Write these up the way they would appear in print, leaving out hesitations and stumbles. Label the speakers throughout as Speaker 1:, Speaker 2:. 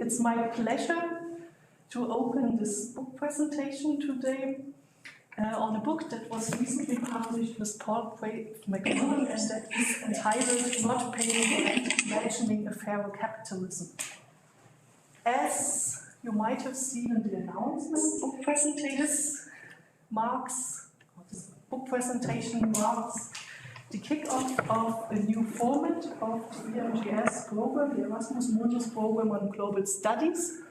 Speaker 1: it's my pleasure to open this book presentation today on a book that was recently published with Paul McMillan, and that is entitled Not Paying Rent, Imagining a Fairer Capitalism. As you might have seen in the announcement, book presentation marks the kick-off of a new format of the EMGS program, the Erasmus Mundus program on global studies.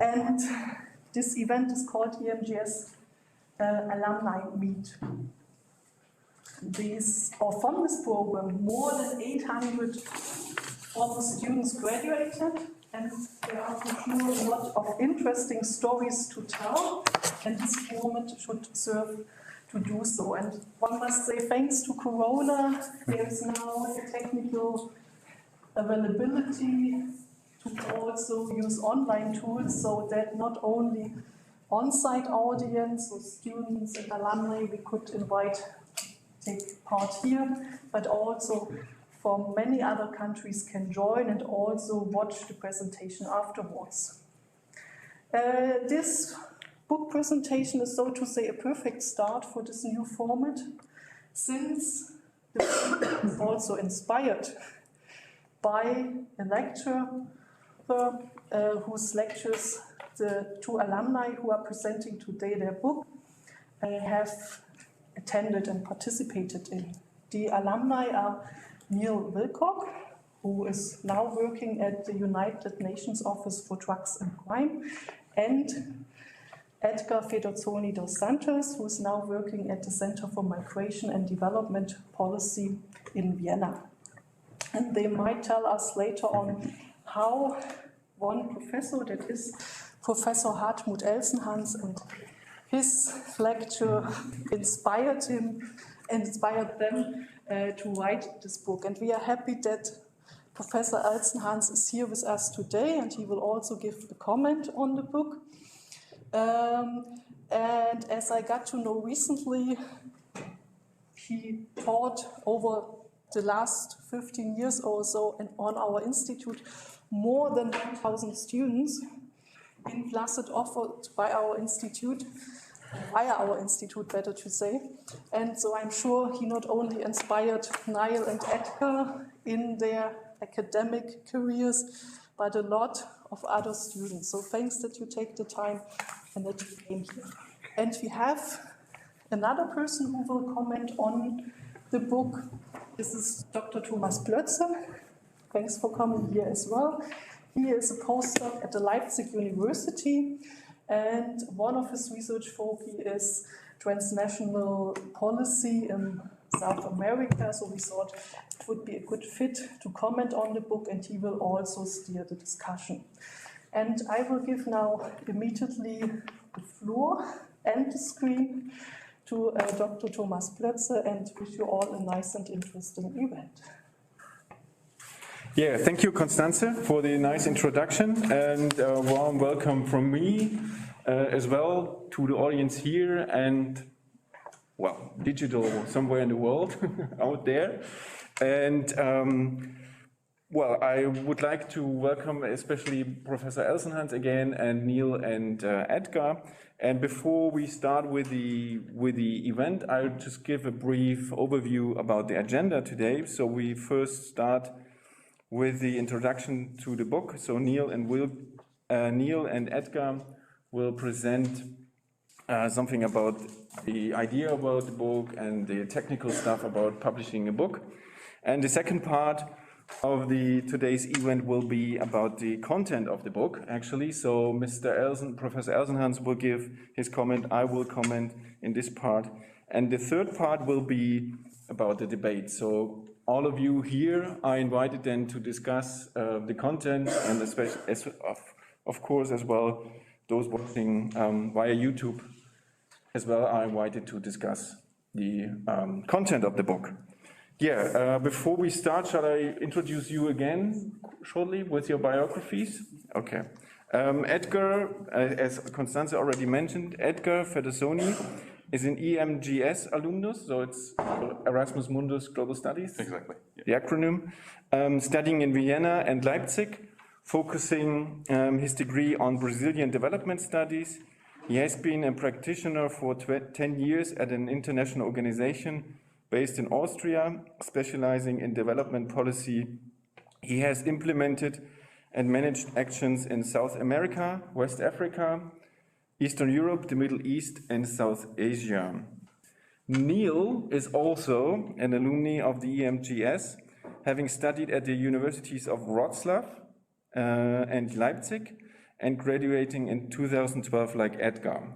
Speaker 1: And this event is called EMGS Alumni Meet. From this program, more than 800 former students graduated, and there are for sure a lot of interesting stories to tell, and this format should serve to do so. And one must say, thanks to Corona, there is now a technical availability to also use online tools, so that not only on-site audience, so students and alumni we could invite to take part here, but also from many other countries can join and also watch the presentation afterwards. This book presentation is, so to say, a perfect start for this new format, since the book is also inspired by a lecturer whose lectures the two alumni who are presenting today their book have attended and participated in. The alumni are Neil Wilcock, who is now working at the United Nations Office for Drugs and Crime, and Edgar Federzoni dos Santos, who is now working at the Center for Migration and Development Policy in Vienna. And they might tell us later on how one professor, that is Professor Hartmut Elsenhans, and his lecture inspired them to write this book. And we are happy that Professor Elsenhans is here with us today, and he will also give a comment on the book. And as I got to know recently, he taught over the last 15 years or so on our institute more than 1,000 students in classes offered by our institute, via our institute, better to say. And so I'm sure he not only inspired Niall and Edgar in their academic careers, but a lot of other students. So thanks that you take the time and that you came here. And we have another person who will comment on the book. This is Dr. Thomas Blutzer. Thanks for coming here as well. He is a postdoc at the Leipzig University, and one of his research foci is transnational policy in South America, so we thought it would be a good fit to comment on the book, and he will also steer the discussion. And I will give now immediately the floor and the screen to Dr. Thomas Blutzer, and wish you all a nice and interesting event.
Speaker 2: Yeah, thank you, Constanze, for the nice introduction, and a warm welcome from me as well to the audience here and, well, digital somewhere in the world out there. And, well, I would like to welcome especially Professor Elsenhans again, and Neil and Edgar. And before we start with the event, I'll just give a brief overview about the agenda today. So we first start with the introduction to the book. So Neil and Edgar will present something about the idea about the book and the technical stuff about publishing a book. And the second part of today's event will be about the content of the book, actually. So Professor Elsenhans will give his comment, I will comment in this part. And the third part will be about the debate. So all of you here are invited then to discuss the content, and especially, of course, as well, those watching via YouTube as well are invited to discuss the content of the book. Yeah, before we start, shall I introduce you again shortly with your biographies? Okay. Edgar, as Constanze already mentioned, Edgar Federzoni is an EMGS alumnus, so it's Erasmus Mundus Global Studies.
Speaker 3: Exactly.
Speaker 2: Yeah. The acronym. Studying in Vienna and Leipzig focusing his degree on Brazilian development studies. He has been a practitioner for 10 years at an international organization based in Austria, specializing in development policy. He has implemented and managed actions in South America, West Africa, Eastern Europe, the Middle East, and South Asia. Neil is also an alumni of the EMGS, having studied at the universities of Wrocław and Leipzig, and graduating in 2012 like Edgar.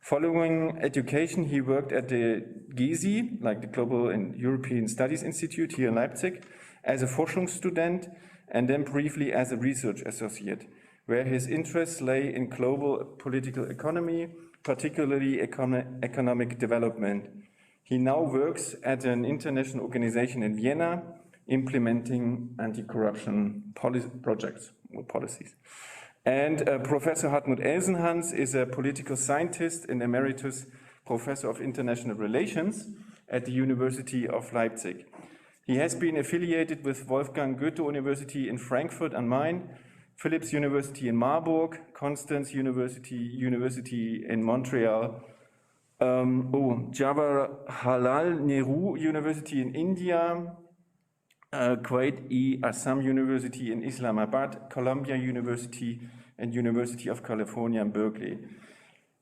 Speaker 2: Following education, he worked at the GISI, like the Global and European Studies Institute here in Leipzig, as a Forschungsstudent, and then briefly as a research associate, where his interests lay in global political economy, particularly economic development. He now works at an international organization in Vienna, implementing anti-corruption projects or policies. And Professor Hartmut Elsenhans is a political scientist and emeritus professor of international relations at the University of Leipzig. He has been affiliated with Wolfgang Goethe University in Frankfurt am Main, Philipps University in Marburg, Constance University in Montreal, Jawaharlal Nehru University in India, Quaid-e-Azam University in Islamabad, Columbia University, and University of California in Berkeley.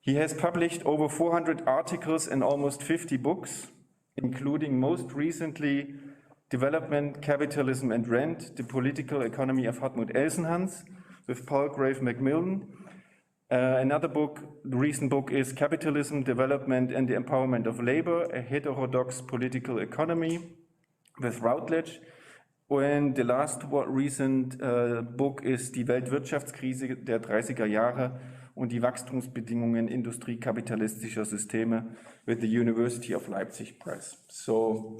Speaker 2: He has published over 400 articles and almost 50 books, including most recently Development, Capitalism and Rent, The Political Economy of Hartmut Elsenhans with Palgrave Macmillan. Another book, the recent book is Capitalism, Development and the Empowerment of Labor, a Heterodox Political Economy with Routledge. And the last recent book is Die Weltwirtschaftskrise der 30er Jahre und die Wachstumsbedingungen industriekapitalistischer Systeme with the University of Leipzig Press. So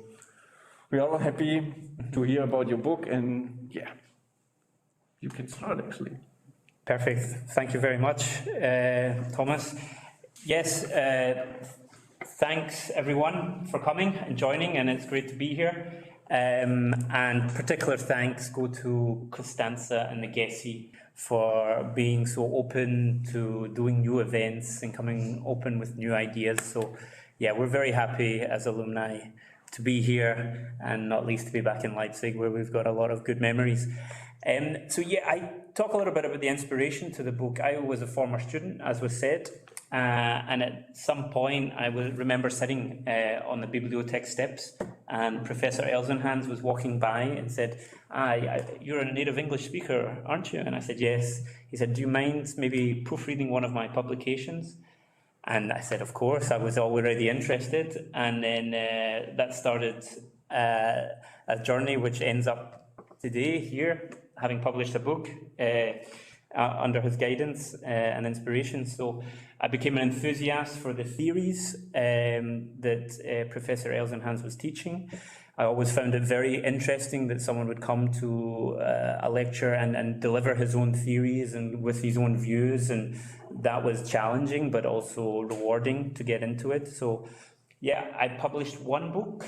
Speaker 2: we are all happy to hear about your book, and yeah, you can start actually.
Speaker 3: Perfect. Thank you very much, Thomas. Yes, thanks everyone for coming and joining, and it's great to be here. And particular thanks go to Costanza and the GESI for being so open to doing new events and coming open with new ideas. So yeah, we're very happy as alumni to be here, and not least to be back in Leipzig, where we've got a lot of good memories. So yeah, I talk a little bit about the inspiration to the book. I was a former student, as was said, and at some point I will remember sitting on the bibliothèque steps, and Professor Elsenhans was walking by and said, you're a native English speaker, aren't you? And I said, yes. He said, do you mind maybe proofreading one of my publications? And I said, of course. I was already interested, and then that started a journey which ends up today here, having published a book under his guidance and inspiration. So I became an enthusiast for the theories that Professor Elsenhans was teaching. I always found it very interesting that someone would come to a lecture and deliver his own theories and with his own views, and that was challenging but also rewarding to get into it. So yeah, I published one book,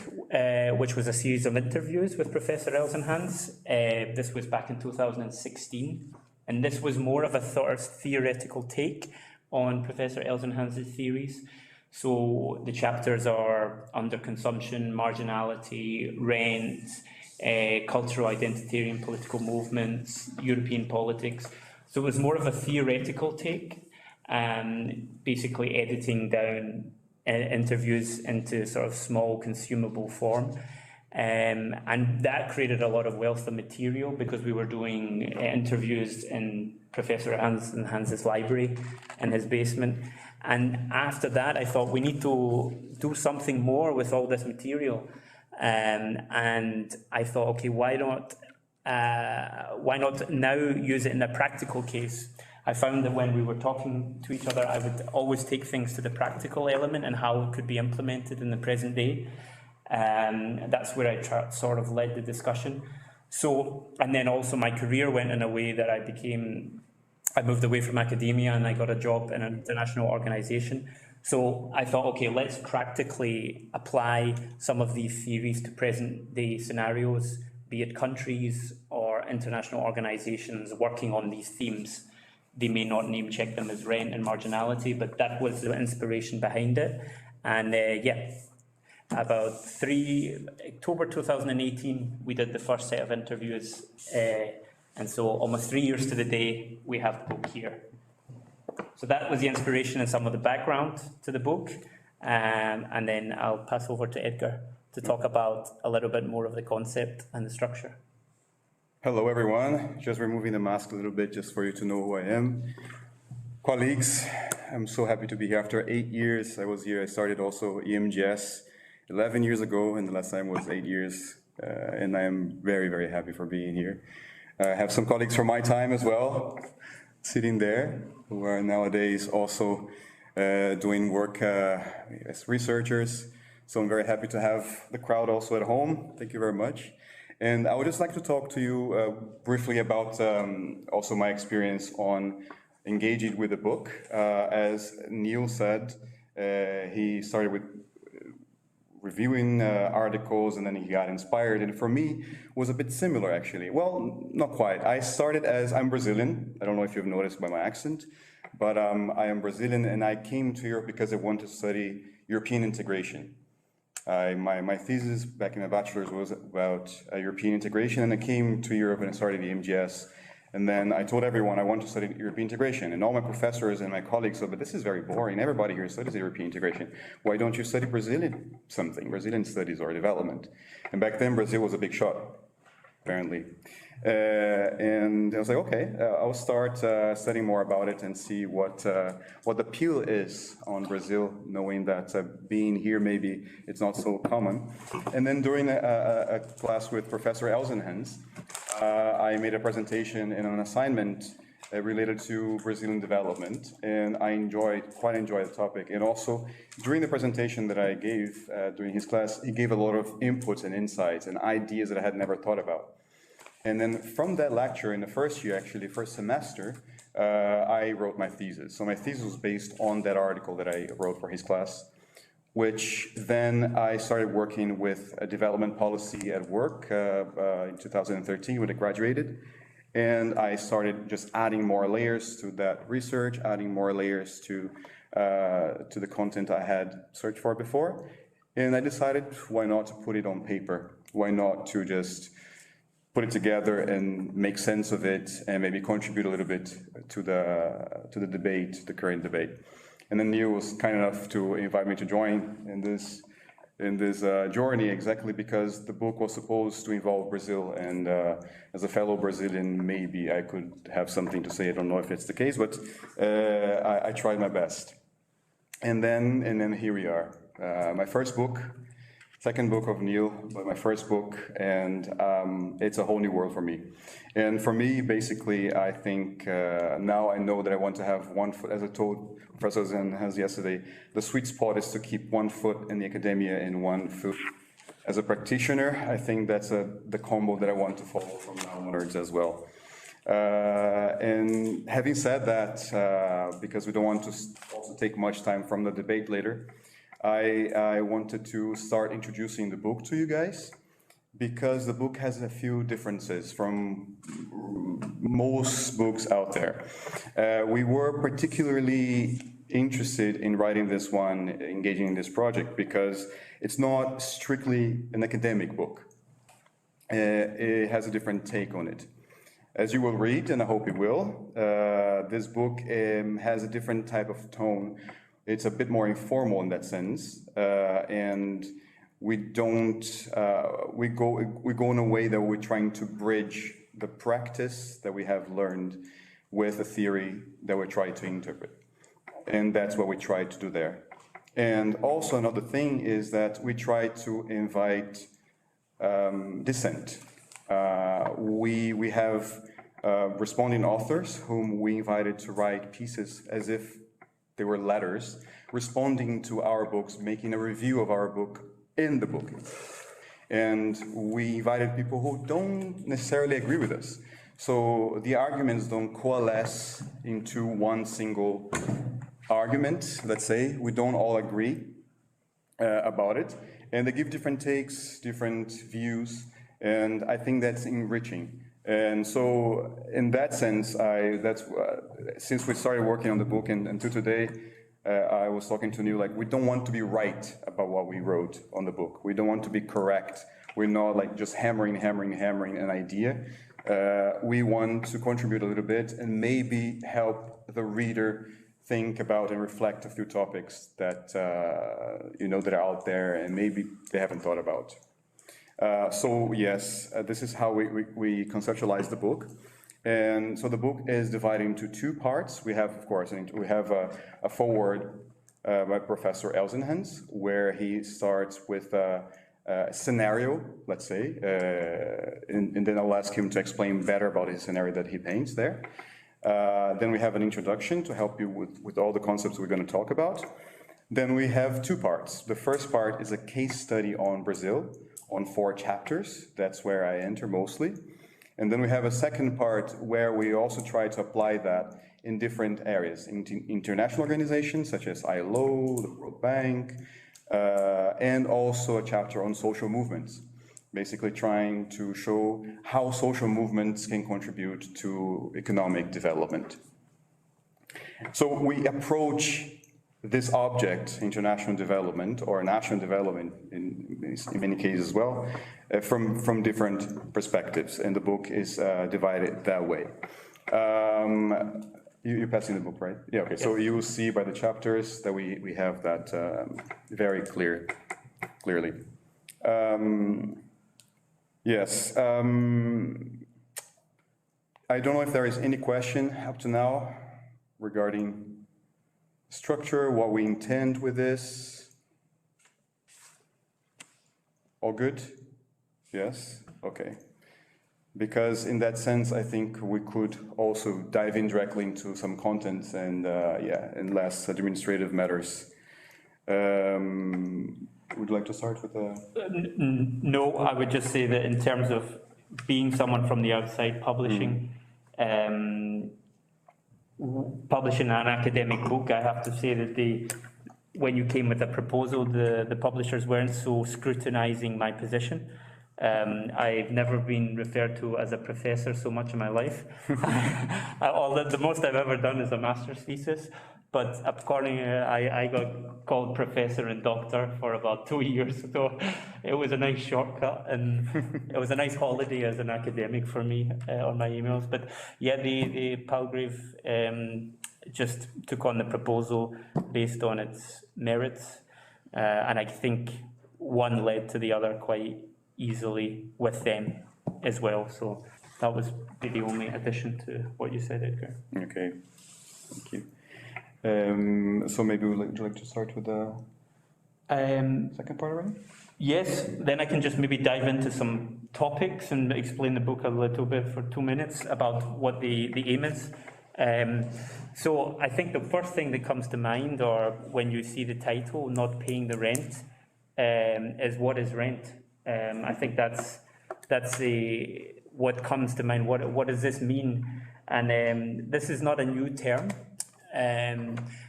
Speaker 3: which was a series of interviews with Professor Elsenhans. This was back in 2016, and this was more of a sort of theoretical take on Professor Elsenhans' theories. So the chapters are underconsumption, marginality, rent, cultural identitarian political movements, European politics. So it was more of a theoretical take, basically editing down interviews into sort of small consumable form. And that created a lot of wealth of material because we were doing interviews in Professor Elsenhans' library in his basement. And after that, I thought we need to do something more with all this material. And I thought, okay, why not now use it in a practical case? I found that when we were talking to each other, I would always take things to the practical element and how it could be implemented in the present day. That's where I sort of led the discussion. So, and then also my career went in a way that I moved away from academia and I got a job in an international organization. So I thought, okay, let's practically apply some of these theories to present day scenarios, be it countries or are international organizations working on these themes. They may not name check them as rent and marginality, but that was the inspiration behind it. And yeah, about October 2018, we did the first set of interviews. And so almost 3 years to the day, we have the book here. So that was the inspiration and some of the background to the book. And then I'll pass over to Edgar to talk about a little bit more of the concept and the structure.
Speaker 4: Hello, everyone. Just removing the mask a little bit just for you to know who I am. Colleagues, I'm so happy to be here. After 8 years, I was here. I started also EMGS 11 years ago, and the last time was 8 years. And I am very, very happy for being here. I have some colleagues from my time as well, sitting there, who are nowadays also doing work as researchers. So I'm very happy to have the crowd also at home. Thank you very much. And I would just like to talk to you briefly about also my experience on engaging with the book. As Neil said, he started with reviewing articles and then he got inspired. And for me, it was a bit similar actually. Well, not quite. I started I'm Brazilian. I don't know if you've noticed by my accent, but I am Brazilian and I came to Europe because I wanted to study European integration. My thesis back in my bachelor's was about European integration, and I came to Europe and I started the EMGS. And then I told everyone I want to study European integration, and all my professors and my colleagues said, but this is very boring. Everybody here studies European integration. Why don't you study Brazilian studies or development? And back then Brazil was a big shot, apparently. And I was like, okay, I'll start studying more about it and see what the appeal is on Brazil, knowing that being here, maybe it's not so common. And then during a class with Professor Elsenhans, I made a presentation in an assignment related to Brazilian development, and I quite enjoyed the topic. And also, during the presentation that I gave during his class, he gave a lot of inputs and insights and ideas that I had never thought about. And then from that lecture, in the first year, actually, first semester, I wrote my thesis. So my thesis was based on that article that I wrote for his class, which then I started working with a development policy at work in 2013 when I graduated. And I started just adding more layers to that research, adding more layers to the content I had searched for before. And I decided, why not to put it on paper? Why not to just put it together and make sense of it and maybe contribute a little bit to the debate, the current debate. And then Neil was kind enough to invite me to join in this journey, exactly because the book was supposed to involve Brazil, and as a fellow Brazilian, maybe I could have something to say. I don't know if it's the case, but I tried my best. And then here we are. My first book, second book of Neil, but my first book, and it's a whole new world for me. And for me, basically, I think now I know that I want to have one foot, as I told Professor Elsenhans yesterday, the sweet spot is to keep one foot in the academia and one foot as a practitioner. I think that's the combo that I want to follow from now onwards as well. And having said that, because we don't want to also take much time from the debate later, I wanted to start introducing the book to you guys, because the book has a few differences from most books out there. We were particularly interested in writing this one, engaging in this project, because it's not strictly an academic book. It has a different take on it. As you will read, and I hope you will, this book has a different type of tone. It's a bit more informal in that sense, and we go in a way that we're trying to bridge the practice that we have learned with a theory that we're trying to interpret. And that's what we try to do there. And also another thing is that we try to invite dissent. We have responding authors whom we invited to write pieces as if they were letters, responding to our books, making a review of our book in the book. And we invited people who don't necessarily agree with us. So the arguments don't coalesce into one single argument, let's say. We don't all agree about it. And they give different takes, different views. And I think that's enriching. And so in that sense, since we started working on the book and to today, I was talking to Neil, like, we don't want to be right about what we wrote on the book. We don't want to be correct. We're not like just hammering an idea. We want to contribute a little bit and maybe help the reader think about and reflect a few topics that, that are out there and maybe they haven't thought about. So yes, this is how we conceptualize the book. And so the book is divided into two parts. We have, of course, a foreword by Professor Elsenhans, where he starts with a scenario, let's say, and then I'll ask him to explain better about his scenario that he paints there. Then we have an introduction to help you with all the concepts we're going to talk about. Then we have two parts. The first part is a case study on Brazil, on 4 chapters. That's where I enter mostly. And then we have a second part where we also try to apply that in different areas, international organizations such as ILO, the World Bank, and also a chapter on social movements, basically trying to show how social movements can contribute to economic development. So we approach this object, international development or national development in many cases as well, from different perspectives, and the book is divided that way. You're passing the book, right? Yeah, okay, so you will see by the chapters that we have that very clearly. Yes, I don't know if there is any question up to now regarding structure, what we intend with this. All good? Yes? Okay. Because in that sense, I think we could also dive in directly into some content and and less administrative matters. Would you like to start with the...
Speaker 3: No, I would just say that in terms of being someone from the outside publishing, publishing an academic book, I have to say that when you came with the proposal, the publishers weren't so scrutinizing my position. I've never been referred to as a professor so much in my life. Although the most I've ever done is a master's thesis, but accordingly, I got called professor and doctor for about 2 years, so it was a nice shortcut, and it was a nice holiday as an academic for me on my emails. But yeah, the Palgrave just took on the proposal based on its merits, and I think one led to the other quite easily with them as well. So that was the only addition to what you said, Edgar.
Speaker 4: Okay, thank you. So maybe would you like to start with the second part already?
Speaker 3: Yes, then I can just maybe dive into some topics and explain the book a little bit for 2 minutes about what the aim is. So I think the first thing that comes to mind, or when you see the title, Not Paying the Rent, is what is rent? I think that's what comes to mind. What does this mean? And this is not a new term.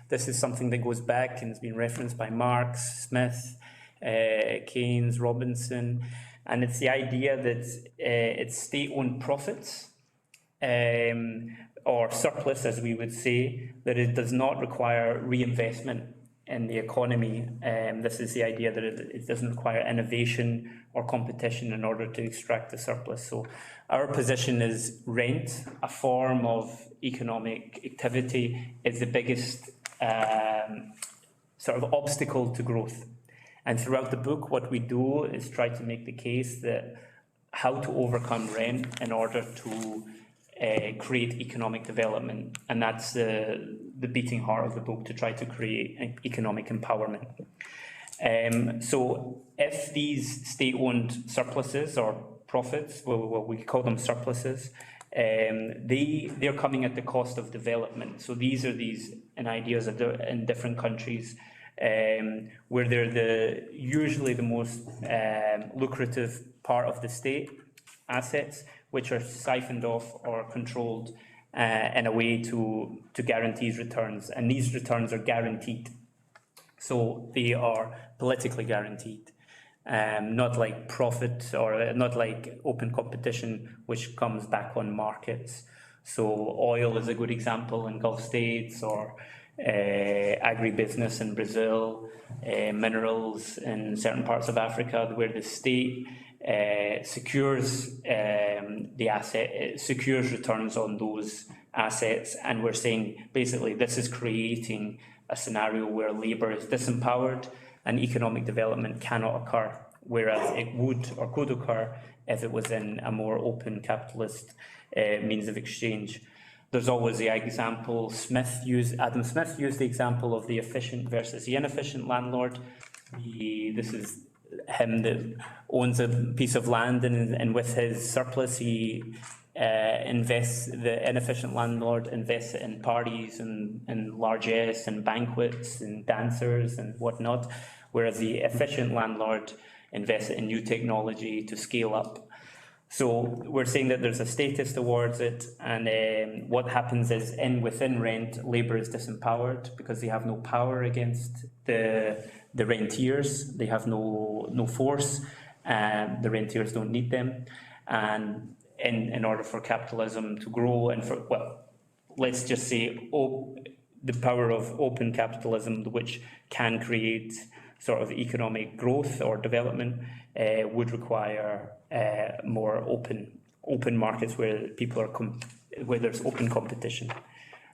Speaker 3: This is something that goes back and has been referenced by Marx, Smith, Keynes, Robinson, and it's the idea that it's state-owned profits, or surplus, as we would say, that it does not require reinvestment in the economy. This is the idea that it doesn't require innovation or competition in order to extract the surplus. So our position is rent, a form of economic activity, is the biggest sort of obstacle to growth. And throughout the book, what we do is try to make the case that how to overcome rent in order to create economic development. And that's the beating heart of the book, to try to create economic empowerment. So if these state-owned surpluses or profits, well, we call them surpluses, they're coming at the cost of development. So these are ideas in different countries where they're usually the most lucrative part of the state assets, which are siphoned off or controlled in a way to guarantee returns. And these returns are guaranteed. So they are politically guaranteed. not like profit or not like open competition, which comes back on markets. So oil is a good example in Gulf states, or agribusiness in Brazil, minerals in certain parts of Africa, where the state secures the asset, it secures returns on those assets, and we're saying basically this is creating a scenario where labour is disempowered and economic development cannot occur, whereas it would or could occur if it was in a more open capitalist means of exchange. There's always the example, Adam Smith used the example of the efficient versus the inefficient landlord. This is him that owns a piece of land, and with his surplus he invests, the inefficient landlord invests it in parties and largesse and banquets and dancers and whatnot, whereas the efficient landlord invests it in new technology to scale up. So we're saying that there's a status towards it, and what happens is within rent, labour is disempowered because they have no power against the rentiers. They have no force, and the rentiers don't need them. And in order for capitalism to grow, and for, well, let's just say the power of open capitalism, which can create sort of economic growth or development, would require more open markets where people are where there's open competition.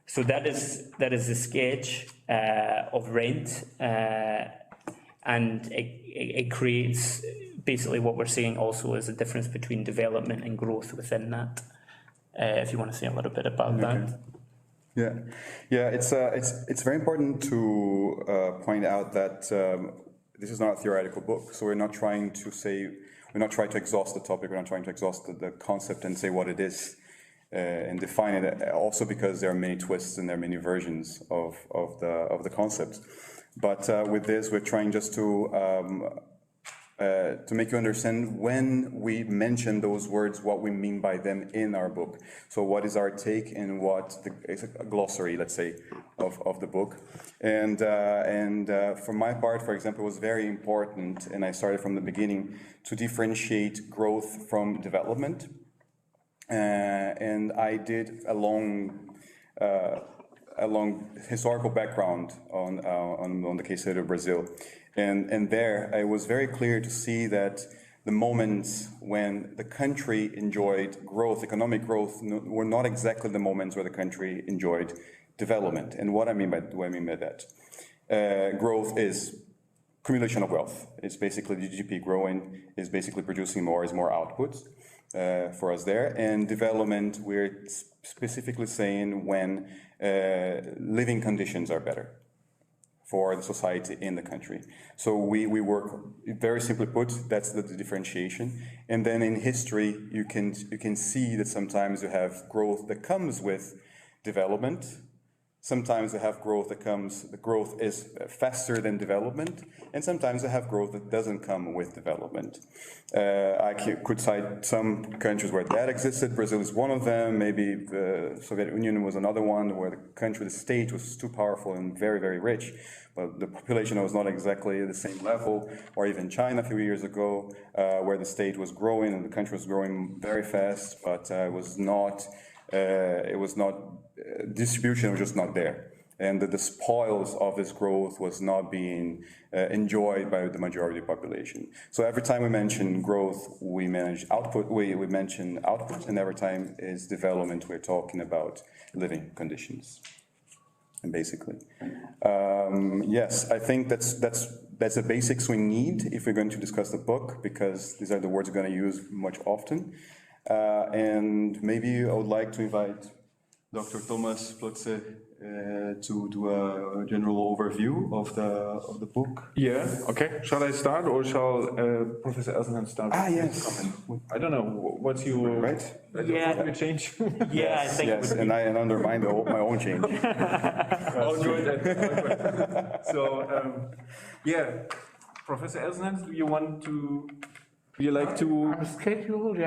Speaker 3: So that is the sketch of rent, and it creates basically what we're saying also is a difference between development and growth within that. If you want to say a little bit about that.
Speaker 4: Yeah. It's very important to point out that this is not a theoretical book. So we're not trying to exhaust the topic. We're not trying to exhaust the concept and say what it is and define it. Also because there are many twists and there are many versions of the concept. But with this, we're trying just to make you understand when we mention those words, what we mean by them in our book. So what is our take and it's a glossary, let's say, of the book. And for my part, for example, it was very important, and I started from the beginning, to differentiate growth from development. And I did a long historical background on the case study of Brazil. And there, it was very clear to see that the moments when the country enjoyed growth, economic growth, were not exactly the moments where the country enjoyed development. And what I mean by that? Growth is accumulation of wealth. It's basically the GDP growing, is basically producing more, is more output for us there. And development, we're specifically saying when living conditions are better for the society in the country. So we work, very simply put, that's the differentiation. And then in history, you can see that sometimes you have growth that comes with development. Sometimes you have growth the growth is faster than development, and sometimes you have growth that doesn't come with development. I could cite some countries where that existed. Brazil is one of them. Maybe the Soviet Union was another one where the state was too powerful and very, very rich, but the population was not exactly the same level. Or even China a few years ago, where the state was growing and the country was growing very fast, but it was not distribution was just not there, and the spoils of this growth was not being enjoyed by the majority of the population. So every time we mention growth, we mention output, and every time is development, we're talking about living conditions. And basically, yes, I think that's the basics we need if we're going to discuss the book, because these are the words we're going to use much often. And maybe I would like to invite Dr. Thomas Blutzer to do a general overview of the book.
Speaker 2: Yeah, okay. Shall I start, or shall Professor Elsenhans start?
Speaker 4: Yes.
Speaker 2: I don't know, what's your...
Speaker 4: Right?
Speaker 3: Yeah.
Speaker 2: Your change?
Speaker 3: Yeah, I think
Speaker 4: yes, and I undermine my own change.
Speaker 2: All good. So, yeah, Professor Elsenhans, do you like to...
Speaker 5: I'm scheduled,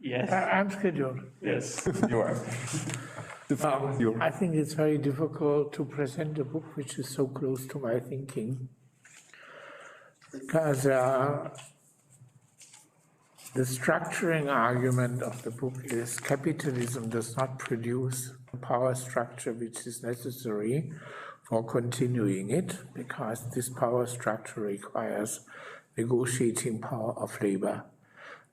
Speaker 3: Yes.
Speaker 5: I'm scheduled.
Speaker 3: Yes.
Speaker 4: You are.
Speaker 5: I think it's very difficult to present a book which is so close to my thinking. because the structuring argument of the book is capitalism does not produce a power structure which is necessary for continuing it, because this power structure requires negotiating power of labor.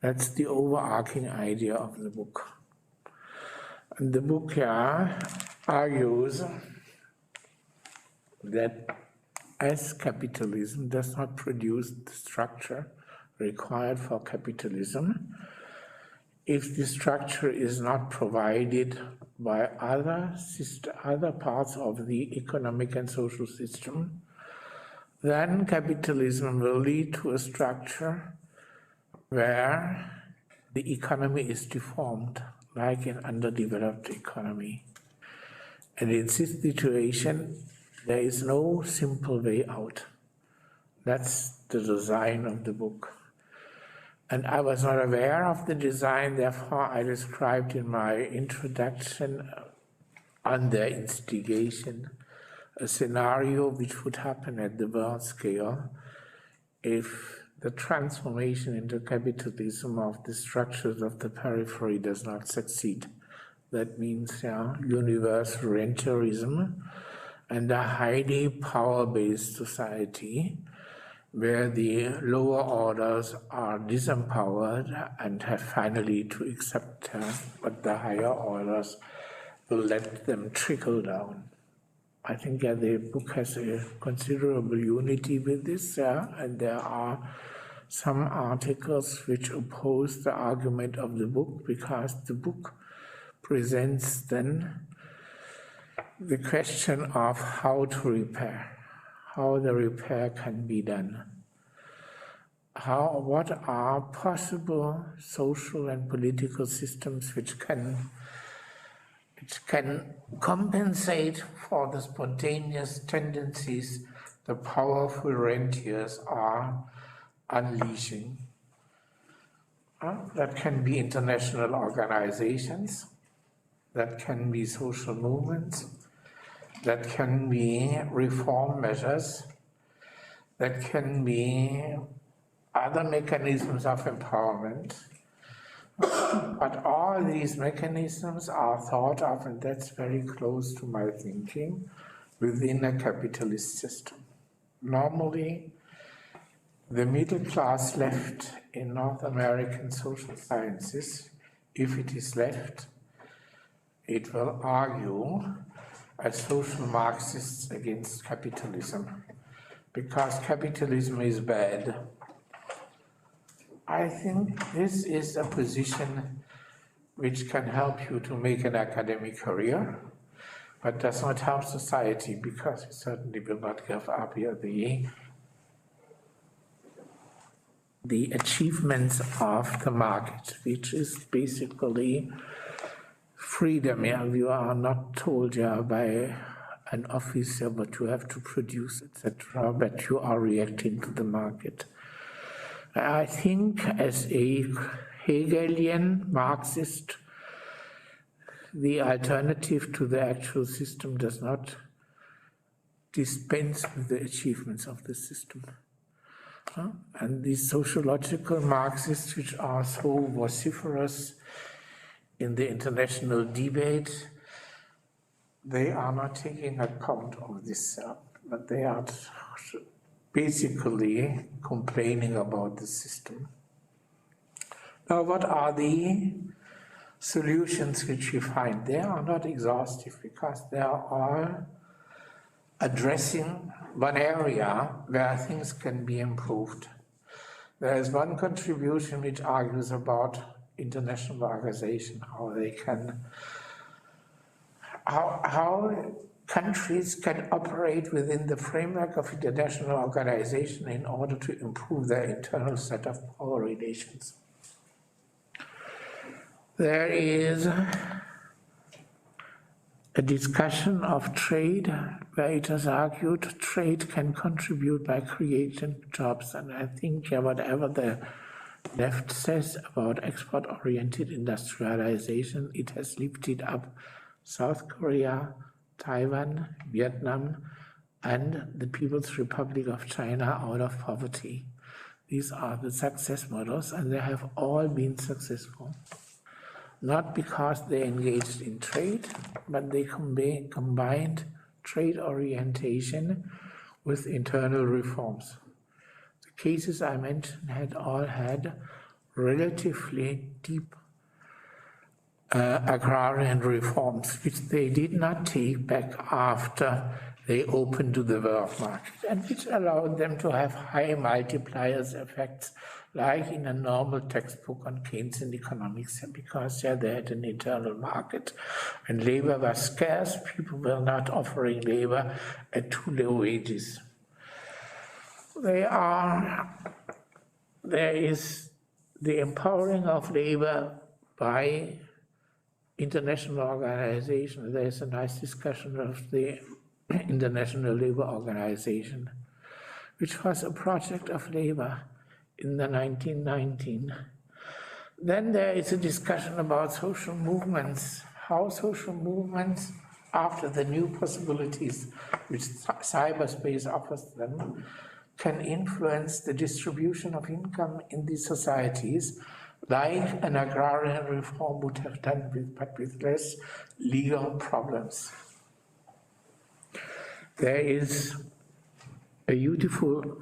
Speaker 5: That's the overarching idea of the book. And the book argues that as capitalism does not produce the structure required for capitalism, if the structure is not provided by other parts of the economic and social system, then capitalism will lead to a structure where the economy is deformed, like an underdeveloped economy. And in this situation, there is no simple way out. That's the design of the book. And I was not aware of the design, therefore I described in my introduction under instigation a scenario which would happen at the world scale if the transformation into capitalism of the structures of the periphery does not succeed. That means universal rentism and a highly power-based society where the lower orders are disempowered and have finally to accept what the higher orders will let them trickle down. I think the book has a considerable unity with this, and there are some articles which oppose the argument of the book, because the book presents then the question of how to repair, how the repair can be done. What are possible social and political systems which can compensate for the spontaneous tendencies the powerful rentiers are unleashing. That can be international organizations, that can be social movements, that can be reform measures, that can be other mechanisms of empowerment. But all these mechanisms are thought of, and that's very close to my thinking, within a capitalist system. Normally, the middle class left in North American social sciences, if it is left, it will argue as social Marxists against capitalism, because capitalism is bad. I think this is a position which can help you to make an academic career, but does not help society, because it certainly will not give up here the achievements of the market, which is basically freedom. You are not told by an officer what you have to produce, etc., but you are reacting to the market. I think as a Hegelian Marxist, the alternative to the actual system does not dispense with the achievements of the system. And these sociological Marxists, which are so vociferous in the international debate, they are not taking account of this, but they are basically complaining about the system. Now, what are the solutions which we find? They are not exhaustive, because they are all addressing one area where things can be improved. There is one contribution which argues about international organization, how countries can operate within the framework of international organization in order to improve their internal set of power relations. There is a discussion of trade where it is argued trade can contribute by creating jobs. And I think whatever the left says about export-oriented industrialization, it has lifted up South Korea, Taiwan, Vietnam, and the People's Republic of China out of poverty. These are the success models, and they have all been successful. Not because they engaged in trade, but they combined trade orientation with internal reforms. The cases I mentioned had all had relatively deep agrarian reforms, which they did not take back after they opened to the world market, and which allowed them to have high multipliers effects, like in a normal textbook on Keynesian economics, because they had an internal market. When labor was scarce, people were not offering labor at too low wages. There is the empowering of labor by international organizations. There is a nice discussion of the International Labour Organization, which was a project of labor in the 1919. Then there is a discussion about social movements, how social movements, after the new possibilities which cyberspace offers them, can influence the distribution of income in these societies, like an agrarian reform would have done, but with less legal problems. There is a beautiful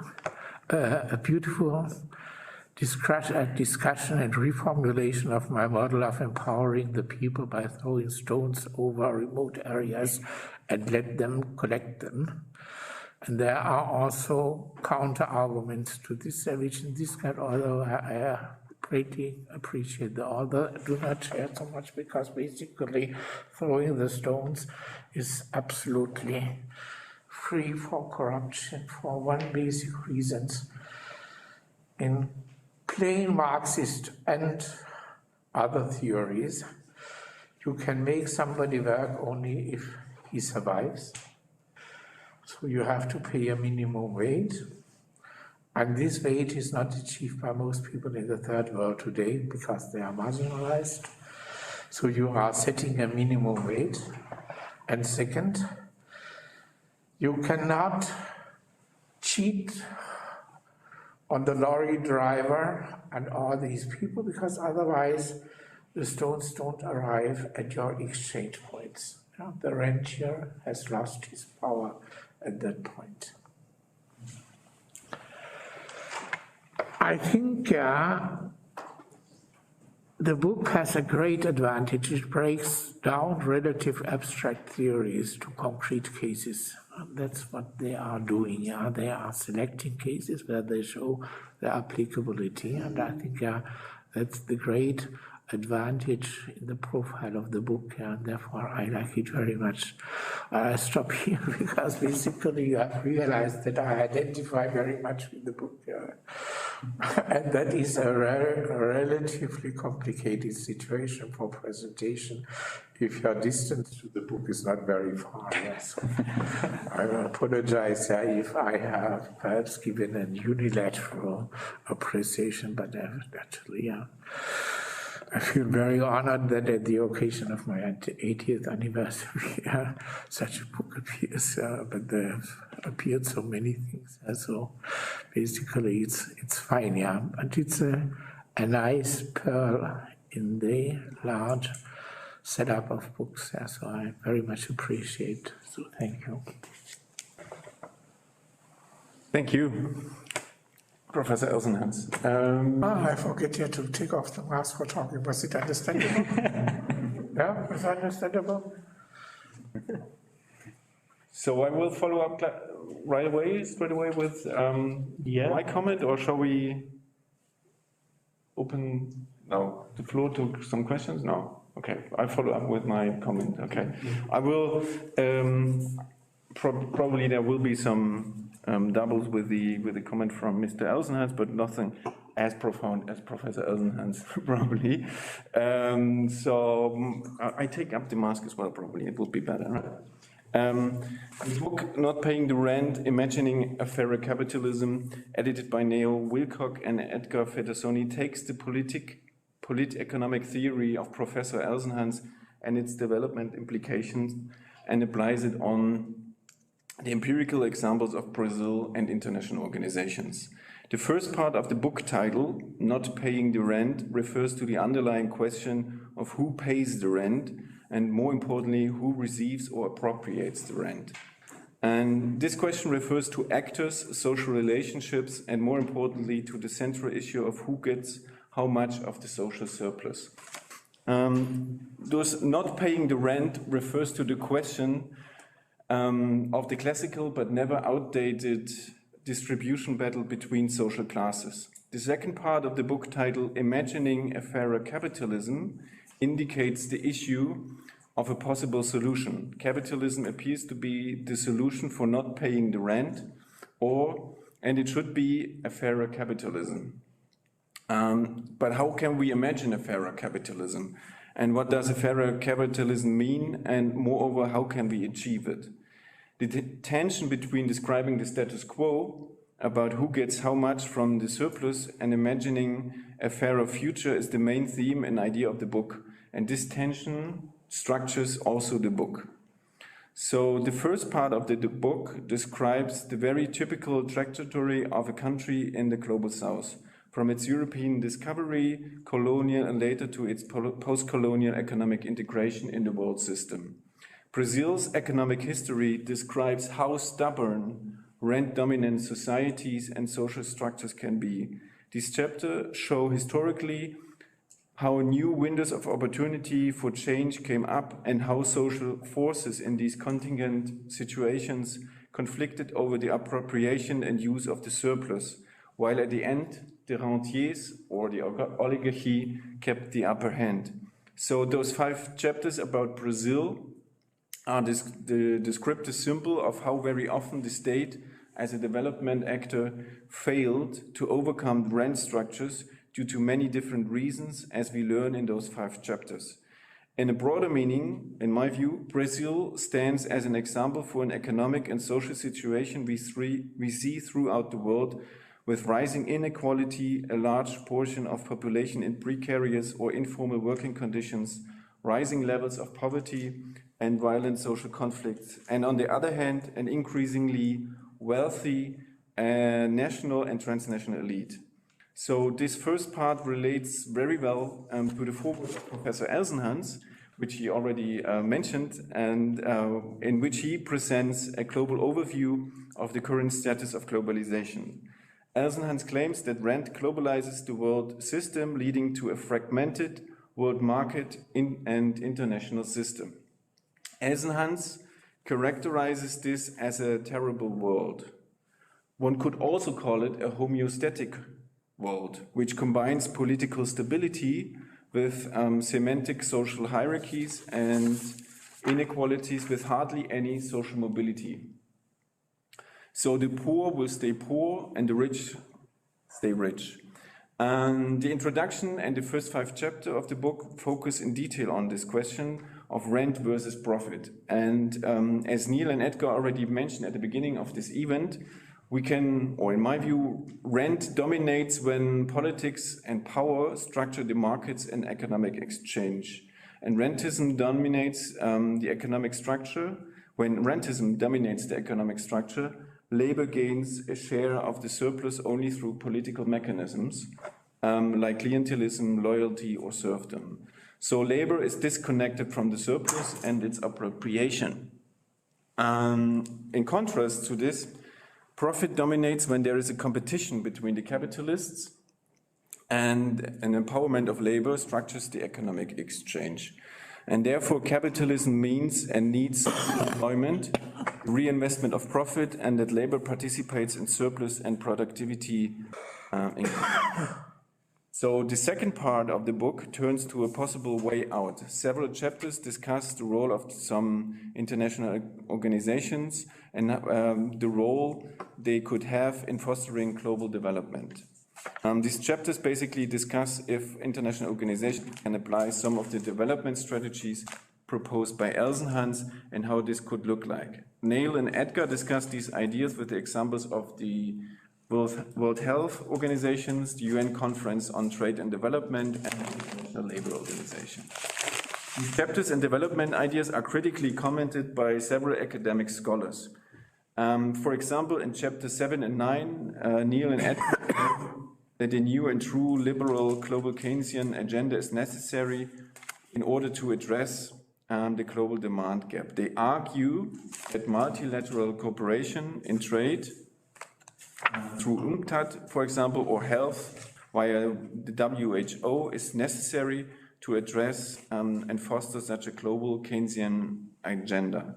Speaker 5: discussion and reformulation of my model of empowering the people by throwing stones over remote areas and let them collect them. And there are also counter-arguments to this, which in this kind, although I greatly appreciate the author, do not share so much, because basically throwing the stones is absolutely free for corruption for one basic reason. In plain Marxist and other theories, you can make somebody work only if he survives. So you have to pay a minimum wage. And this wage is not achieved by most people in the third world today because they are marginalized. So you are setting a minimum wage. And second, you cannot cheat on the lorry driver and all these people, because otherwise the stones don't arrive at your exchange points. The rentier has lost his power at that point. I think the book has a great advantage. It breaks down relative abstract theories to concrete cases. That's what they are doing. They are selecting cases where they show their applicability, and I think that's the great advantage in the profile of the book, and therefore I like it very much. I stop here because basically you have realized that I identify very much with the book, and that is a relatively complicated situation for presentation if your distance to the book is not very far. So I apologize if I have perhaps given a unilateral appreciation, but actually, I feel very honored that at the occasion of my 80th anniversary, such a book appears, but there have appeared so many things. So basically it's fine, but it's a nice pearl in the large setup of books, so I very much appreciate. So thank you.
Speaker 2: Thank you, Professor Elsenhans.
Speaker 5: I forget here to take off the mask for talking. Was it understandable? Yeah, was it understandable?
Speaker 2: So I will follow up straight away with my comment, or shall we open now the floor to some questions? No. Okay, I follow up with my comment. Okay, I will. Probably there will be some doubles with the comment from Mr. Elsenhans, but nothing as profound as Professor Elsenhans probably. So I take up the mask as well. Probably it would be better. Right? The book "Not Paying the Rent: Imagining a Fairer Capitalism," edited by Neil Wilcock and Edgar Federzoni, takes the polit-economic theory of Professor Elsenhans and its development implications and applies it on the empirical examples of Brazil and international organizations. The first part of the book title, Not Paying the Rent, refers to the underlying question of who pays the rent, and more importantly, who receives or appropriates the rent. And this question refers to actors, social relationships, and more importantly, to the central issue of who gets how much of the social surplus. Thus, not paying the rent refers to the question of the classical but never outdated distribution battle between social classes. The second part of the book titled Imagining a Fairer Capitalism indicates the issue of a possible solution. Capitalism appears to be the solution for not paying the rent, and it should be a fairer capitalism. But how can we imagine a fairer capitalism? And what does a fairer capitalism mean? And moreover, how can we achieve it? The tension between describing the status quo about who gets how much from the surplus and imagining a fairer future is the main theme and idea of the book. And this tension structures also the book. So the first part of the book describes the very typical trajectory of a country in the global south, from its European discovery, colonial, and later to its post-colonial economic integration in the world system. Brazil's economic history describes how stubborn rent-dominant societies and social structures can be. These chapters show historically how new windows of opportunity for change came up and how social forces in these contingent situations conflicted over the appropriation and use of the surplus, while at the end, the rentiers, or the oligarchy, kept the upper hand. So those 5 chapters about Brazil are the descriptive symbol of how very often the state, as a development actor, failed to overcome rent structures due to many different reasons, as we learn in those 5 chapters. In a broader meaning, in my view, Brazil stands as an example for an economic and social situation we see throughout the world, with rising inequality, a large portion of population in precarious or informal working conditions, rising levels of poverty, and violent social conflicts, and on the other hand, an increasingly wealthy national and transnational elite. So this first part relates very well to the foreword of Professor Elsenhans, which he already mentioned, and in which he presents a global overview of the current status of globalization. Elsenhans claims that rent globalizes the world system, leading to a fragmented world market and international system. Elsenhans characterizes this as a terrible world. One could also call it a homeostatic world, which combines political stability with semantic social hierarchies and inequalities with hardly any social mobility. So the poor will stay poor and the rich stay rich. The introduction and the first 5 chapters of the book focus in detail on this question of rent versus profit. And as Neil and Edgar already mentioned at the beginning of this event, we can, or in my view, rent dominates when politics and power structure the markets and economic exchange. And rentism dominates the economic structure. When rentism dominates the economic structure, labor gains a share of the surplus only through political mechanisms, like clientelism, loyalty, or serfdom. So labor is disconnected from the surplus and its appropriation. In contrast to this, profit dominates when there is a competition between the capitalists, and an empowerment of labor structures the economic exchange. And therefore, capitalism means and needs employment, reinvestment of profit, and that labor participates in surplus and productivity income. So the second part of the book turns to a possible way out. Several chapters discuss the role of some international organizations and the role they could have in fostering global development. These chapters basically discuss if international organizations can apply some of the development strategies proposed by Elsenhans and how this could look like. Neil and Edgar discussed these ideas with the examples of the World Health Organizations, the UN Conference on Trade and Development, and the International Labour Organization. These chapters and development ideas are critically commented by several academic scholars. For example, in chapter 7 and 9, Neil and Edgar that a new and true liberal global Keynesian agenda is necessary in order to address the global demand gap. They argue that multilateral cooperation in trade through UNCTAD, for example, or health via the WHO is necessary to address and foster such a global Keynesian agenda.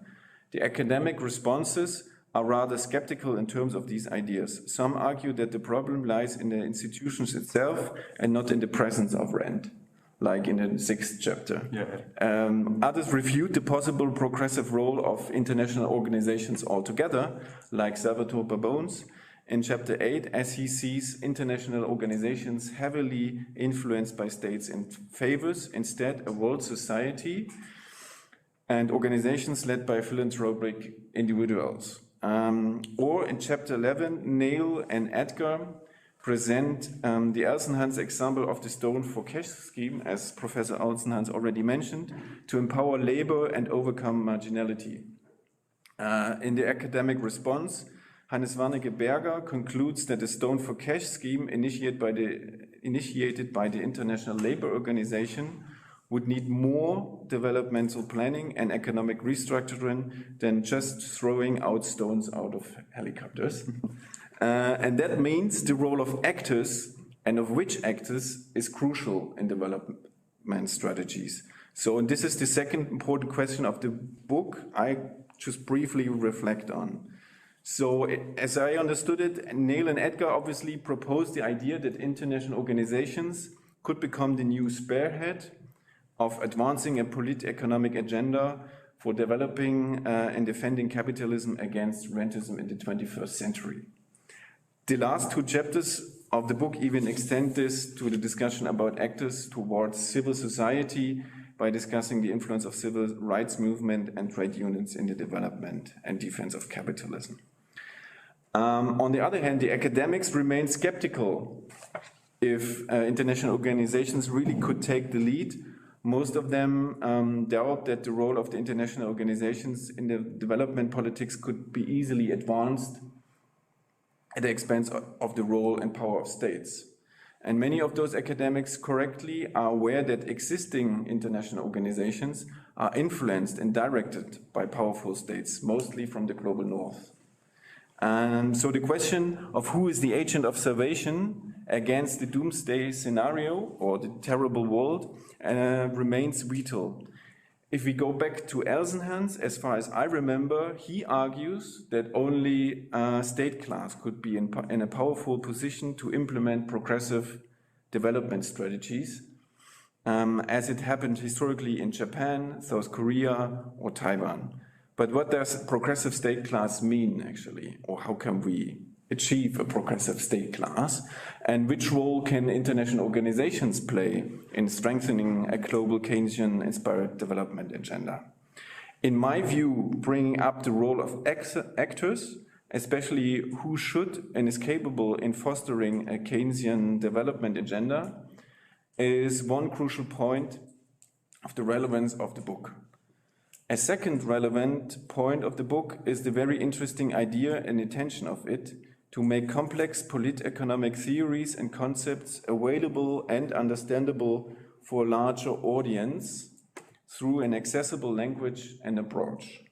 Speaker 2: The academic responses are rather skeptical in terms of these ideas. Some argue that the problem lies in the institutions itself and not in the presence of rent, like in the 6th chapter. Others refute the possible progressive role of international organizations altogether, like Salvatore Babones in chapter 8, as he sees international organizations heavily influenced by states and favors instead a world society and organizations led by philanthropic individuals. Or in chapter 11, Neil and Edgar present the Elsenhans example of the Stone for Cash scheme, as Professor Elsenhans already mentioned, to empower labor and overcome marginality. In the academic response, Hannes Warnecke-Berger concludes that the Stone for Cash scheme initiated by the International Labour Organization would need more developmental planning and economic restructuring than just throwing out stones out of helicopters. And that means the role of actors, and of which actors, is crucial in development strategies. So, and this is the second important question of the book I just briefly reflect on. So, as I understood it, Neil and Edgar obviously proposed the idea that international organizations could become the new spearhead of advancing a economic agenda for developing and defending capitalism against rentism in the 21st century. The last 2 chapters of the book even extend this to the discussion about actors towards civil society by discussing the influence of civil rights movement and trade unions in the development and defense of capitalism. On the other hand, the academics remain skeptical if international organizations really could take the lead. Most of them doubt that the role of the international organizations in the development politics could be easily advanced at the expense of the role and power of states. And many of those academics correctly are aware that existing international organizations are influenced and directed by powerful states, mostly from the global north. So the question of who is the agent of salvation against the doomsday scenario or the terrible world remains vital. If we go back to Elsenhans, as far as I remember, he argues that only a state class could be in a powerful position to implement progressive development strategies, as it happened historically in Japan, South Korea, or Taiwan. But what does progressive state class mean, actually? Or how can we achieve a progressive state class? And which role can international organizations play in strengthening a global Keynesian-inspired development agenda? In my view, bringing up the role of actors, especially who should and is capable in fostering a Keynesian development agenda, is one crucial point of the relevance of the book. A second relevant point of the book is the very interesting idea and intention of it to make complex polit-economic theories and concepts available and understandable for a larger audience through an accessible language and approach.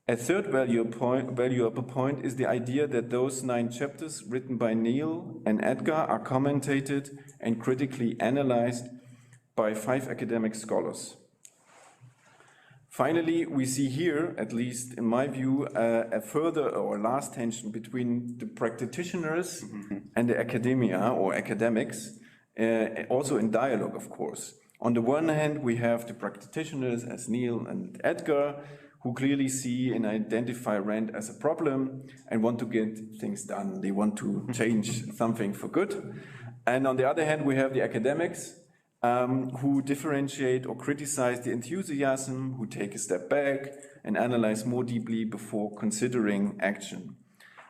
Speaker 2: A third valuable point is the idea that those 9 chapters written by Neil and Edgar are commentated and critically analyzed by 5 academic scholars. Finally, we see here, at least in my view, a further or last tension between the practitioners and the academia or academics, also in dialogue, of course. On the one hand, we have the practitioners as Neil and Edgar, who clearly see and identify rent as a problem and want to get things done. They want to change something for good. And on the other hand, we have the academics, who differentiate or criticize the enthusiasm, who take a step back and analyze more deeply before considering action.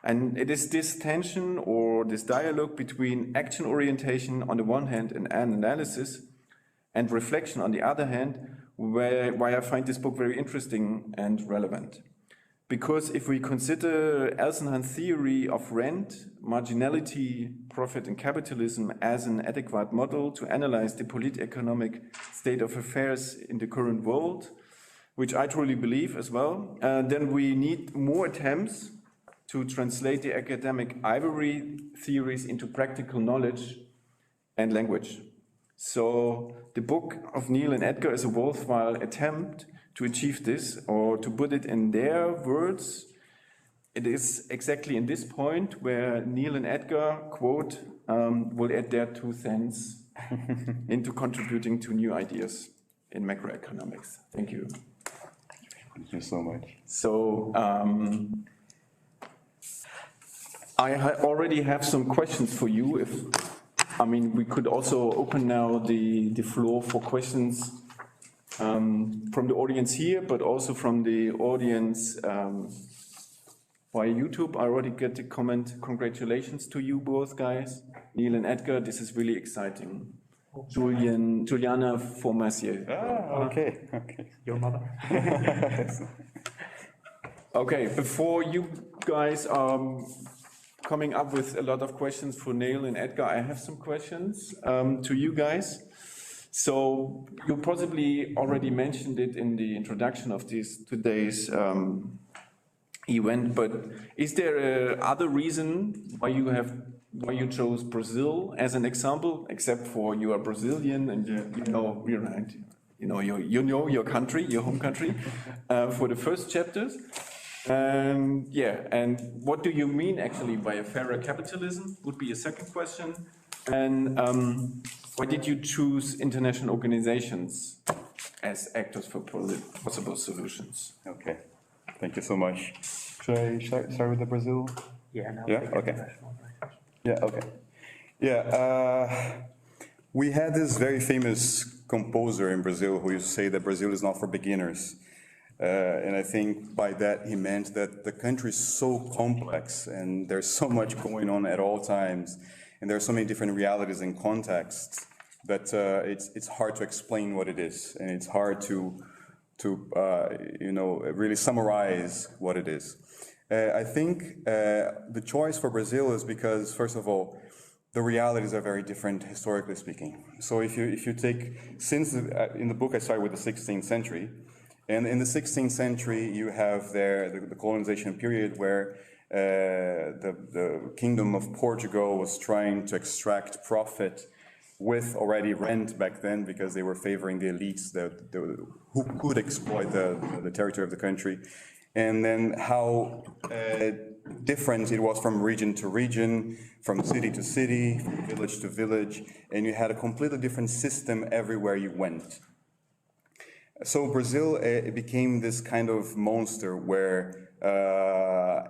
Speaker 2: And it is this tension or this dialogue between action orientation on the one hand and analysis and reflection on the other hand why I find this book very interesting and relevant. Because if we consider Elsenhans' theory of rent, marginality, profit and capitalism as an adequate model to analyze the political-economic state of affairs in the current world, which I truly believe as well, then we need more attempts to translate the academic ivory theories into practical knowledge and language. So the book of Neil and Edgar is a worthwhile attempt to achieve this, or to put it in their words. It is exactly in this point where Neil and Edgar, quote, will add their 2 cents into contributing to new ideas in macroeconomics. Thank you.
Speaker 4: Thank you so much.
Speaker 2: So I already have some questions for you. We could also open now the floor for questions from the audience here, but also from the audience via YouTube. I already get the comment, congratulations to you both guys, Neil and Edgar, this is really exciting. Juliana Formassier.
Speaker 4: Okay.
Speaker 3: Your mother.
Speaker 2: Okay, before you guys are coming up with a lot of questions for Neil and Edgar, I have some questions to you guys. So you possibly already mentioned it in the introduction of today's event, but is there other reason why you chose Brazil as an example, except for you are Brazilian and you know your country, your home country, for the first chapters? And what do you mean actually by a fairer capitalism would be a second question. And why did you choose international organizations as actors for possible solutions?
Speaker 4: Okay, thank you so much. Should I start with the Brazil?
Speaker 3: Yeah, no,
Speaker 4: Yeah, okay. Yeah, okay. Yeah, we had this very famous composer in Brazil who used to say that Brazil is not for beginners. And I think by that he meant that the country is so complex and there's so much going on at all times, and there are so many different realities and contexts that it's hard to explain what it is, and it's hard to really summarize what it is. I think the choice for Brazil is because, first of all, the realities are very different historically speaking. So if you take, in the book I started with the 16th century, and in the 16th century you have the colonization period where the Kingdom of Portugal was trying to extract profit with already rent back then, because they were favoring the elites who could exploit the territory of the country. And then how different it was from region to region, from city to city, from village to village, and you had a completely different system everywhere you went. So Brazil it became this kind of monster where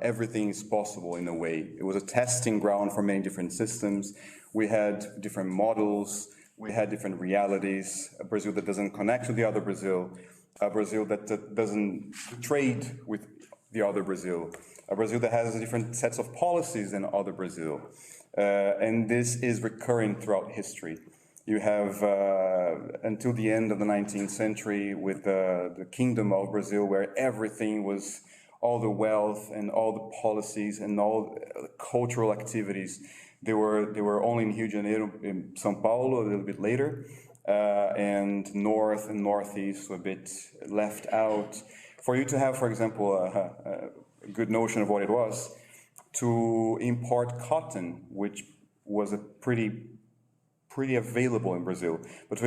Speaker 4: everything is possible in a way. It was a testing ground for many different systems. We had different models, we had different realities, a Brazil that doesn't connect to the other Brazil, a Brazil that doesn't trade with the other Brazil, a Brazil that has different sets of policies than other Brazil. And this is recurring throughout history. You have until the end of the 19th century with the Kingdom of Brazil, where everything was, all the wealth and all the policies and all the cultural activities, they were only in Rio de Janeiro, in São Paulo a little bit later, and north and northeast were a bit left out. For you to have, for example, a good notion of what it was, to import cotton, which was a pretty available in Brazil, but to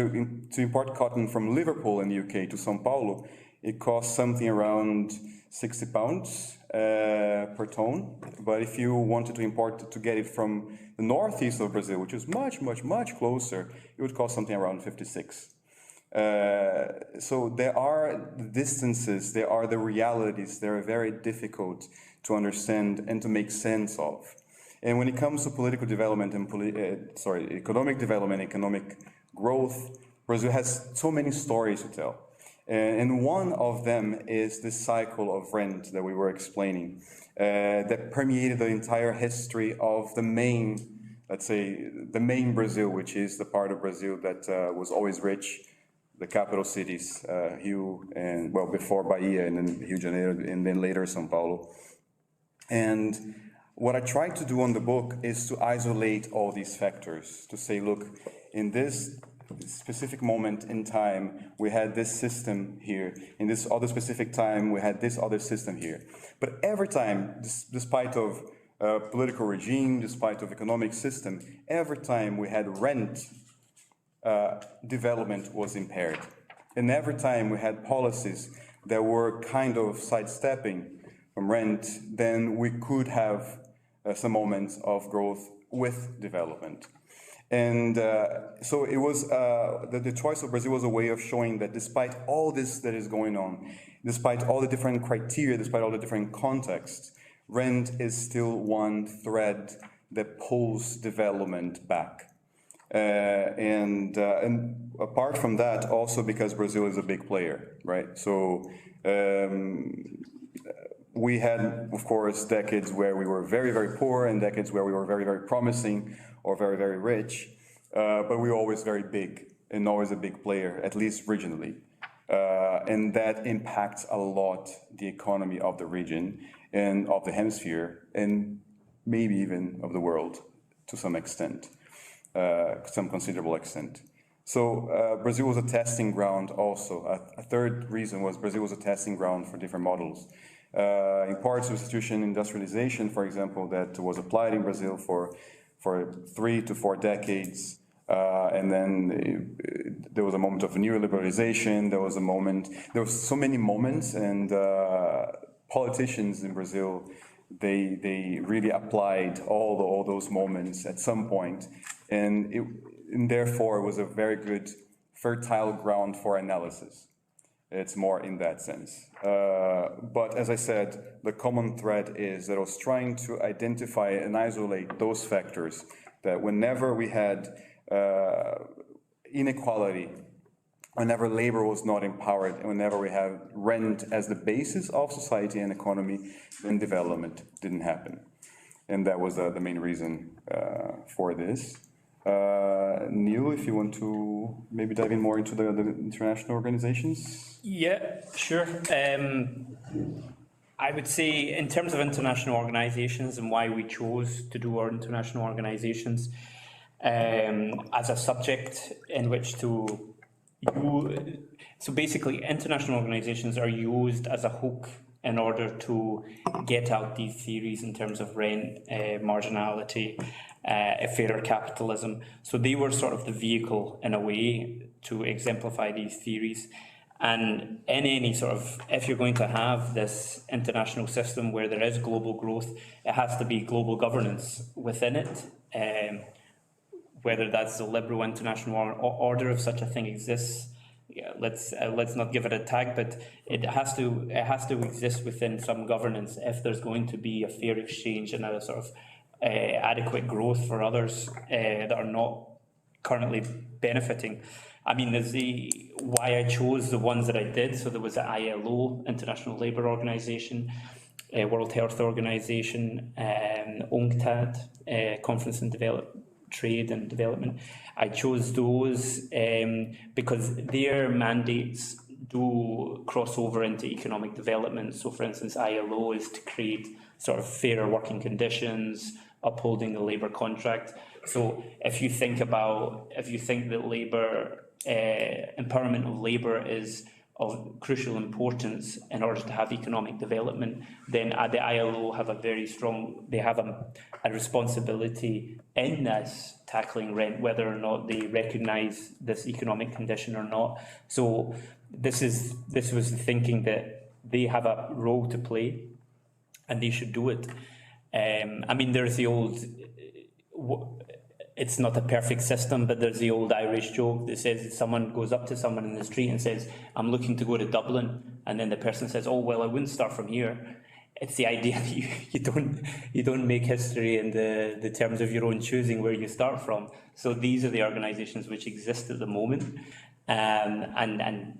Speaker 4: import cotton from Liverpool in the UK to São Paulo, it cost something around 60 pounds per ton. But if you wanted to import to get it from the northeast of Brazil, which is much, much, much closer, it would cost something around 56. So there are the distances, there are the realities, they are very difficult to understand and to make sense of. And when it comes to political development and economic development, economic growth, Brazil has so many stories to tell. And one of them is this cycle of rent that we were explaining, that permeated the entire history of the main, let's say, the main Brazil, which is the part of Brazil that was always rich, the capital cities, Rio and, well, before Bahia and then Rio de Janeiro and then later São Paulo. And what I tried to do on the book is to isolate all these factors, to say, look, in this specific moment in time, we had this system here. In this other specific time, we had this other system here. But every time, despite of political regime, despite of economic system, every time we had rent, development was impaired. And every time we had policies that were kind of sidestepping from rent, then we could have some moments of growth with development. And so it was, the choice of Brazil was a way of showing that despite all this that is going on, despite all the different criteria, despite all the different contexts, rent is still one thread that pulls development back. And apart from that, also because Brazil is a big player, right? So we had, of course, decades where we were very, very poor and decades where we were very, very promising or very, very rich, but we were always very big and always a big player, at least regionally. And that impacts a lot the economy of the region and of the hemisphere and maybe even of the world to some extent, some considerable extent. So Brazil was a testing ground also. A third reason was Brazil was a testing ground for different models. In part, substitution industrialization, for example, that was applied in Brazil for 3 to 4 decades. And then there was a moment of neoliberalization. There were so many moments, and politicians in Brazil, they really applied all those moments at some point, and therefore it was a very good fertile ground for analysis. It's more in that sense. But as I said, the common thread is that I was trying to identify and isolate those factors that whenever we had inequality, whenever labor was not empowered, and whenever we have rent as the basis of society and economy, then development didn't happen. And that was the main reason for this. Neil, if you want to maybe dive in more into the international organizations?
Speaker 3: Yeah, sure. I would say in terms of international organizations and why we chose to do our international organizations as a subject in which to use. So basically international organizations are used as a hook in order to get out these theories in terms of rent, marginality, fairer capitalism. So they were sort of the vehicle in a way to exemplify these theories. And in any sort of, if you're going to have this international system where there is global growth, it has to be global governance within it. Whether that's the liberal international order, if such a thing exists, yeah, let's not give it a tag, but it has to exist within some governance if there's going to be a fair exchange and a sort of adequate growth for others that are not currently benefiting. I mean, there's why I chose the ones that I did. So there was the ILO, International Labour Organization, World Health Organization, UNCTAD, Conference on Trade and Development. I chose those because their mandates do cross over into economic development. So, for instance, ILO is to create sort of fairer working conditions, upholding the labour contract. So, if you think that labour, empowerment of labour is of crucial importance in order to have economic development, then the ILO have a very strong, they have a responsibility in this tackling rent, whether or not they recognise this economic condition or not. So this was the thinking that they have a role to play and they should do it. I mean, there's the old, it's not a perfect system, but there's the old Irish joke that says someone goes up to someone in the street and says, I'm looking to go to Dublin. And then the person says, oh, well, I wouldn't start from here. It's the idea that you don't make history in the terms of your own choosing where you start from. So these are the organisations which exist at the moment. And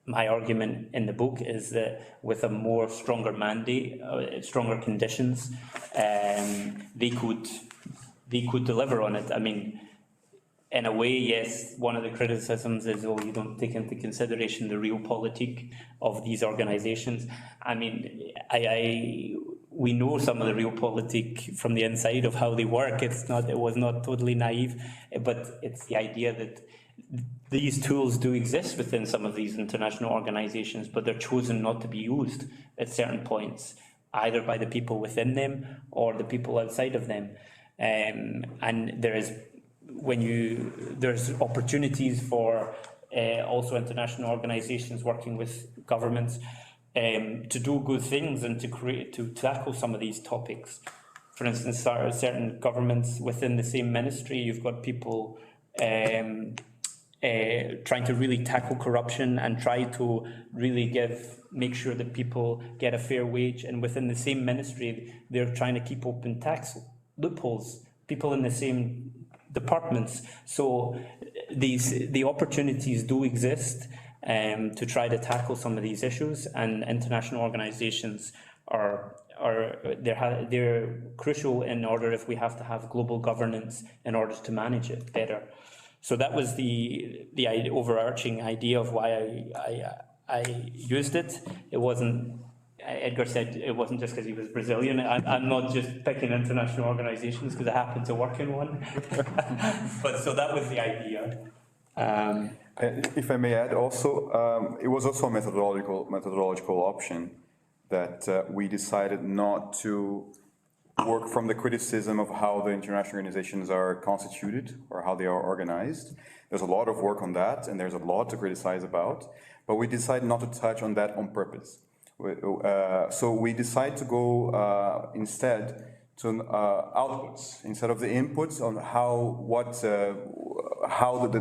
Speaker 3: my argument in the book is that with a more stronger mandate, stronger conditions, they could deliver on it. I mean, in a way, yes, one of the criticisms is, oh, you don't take into consideration the realpolitik of these organizations. I mean, we know some of the realpolitik from the inside of how they work. It was not totally naive, but it's the idea that these tools do exist within some of these international organizations, but they're chosen not to be used at certain points, either by the people within them or the people outside of them. And there's opportunities for also international organizations working with governments to do good things and to tackle some of these topics. For instance, certain governments within the same ministry, you've got people trying to really tackle corruption and try to really make sure that people get a fair wage. And within the same ministry, they're trying to keep open tax loopholes, people in the same departments. So the opportunities do exist to try to tackle some of these issues, and international organizations they're crucial in order if we have to have global governance in order to manage it better. So that was the overarching idea of why I used it. It wasn't, Edgar said it wasn't just because he was Brazilian. I'm not just picking international organizations because I happen to work in one. But so that was the idea.
Speaker 4: If I may add also, it was also a methodological option that we decided not to work from the criticism of how the international organizations are constituted or how they are organized. There's a lot of work on that, and there's a lot to criticize about, but we decided not to touch on that on purpose. So we decided to go instead to outputs instead of the inputs on how the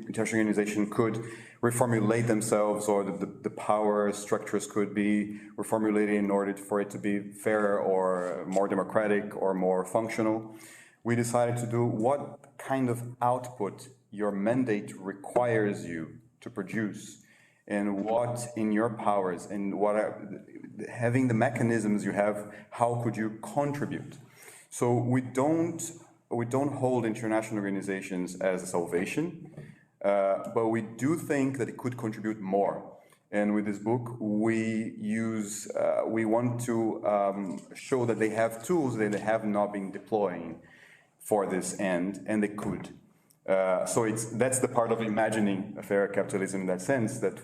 Speaker 4: international organization could reformulate themselves, or the power structures could be reformulated in order for it to be fairer or more democratic or more functional. We decided to do what kind of output your mandate requires you to produce, and what in your powers, and what having the mechanisms you have, how could you contribute? So we don't hold international organizations as a salvation, but we do think that it could contribute more. And with this book, we want to show that they have tools that they have not been deploying for this end, and they could. So that's the part of imagining a fair capitalism in that sense, that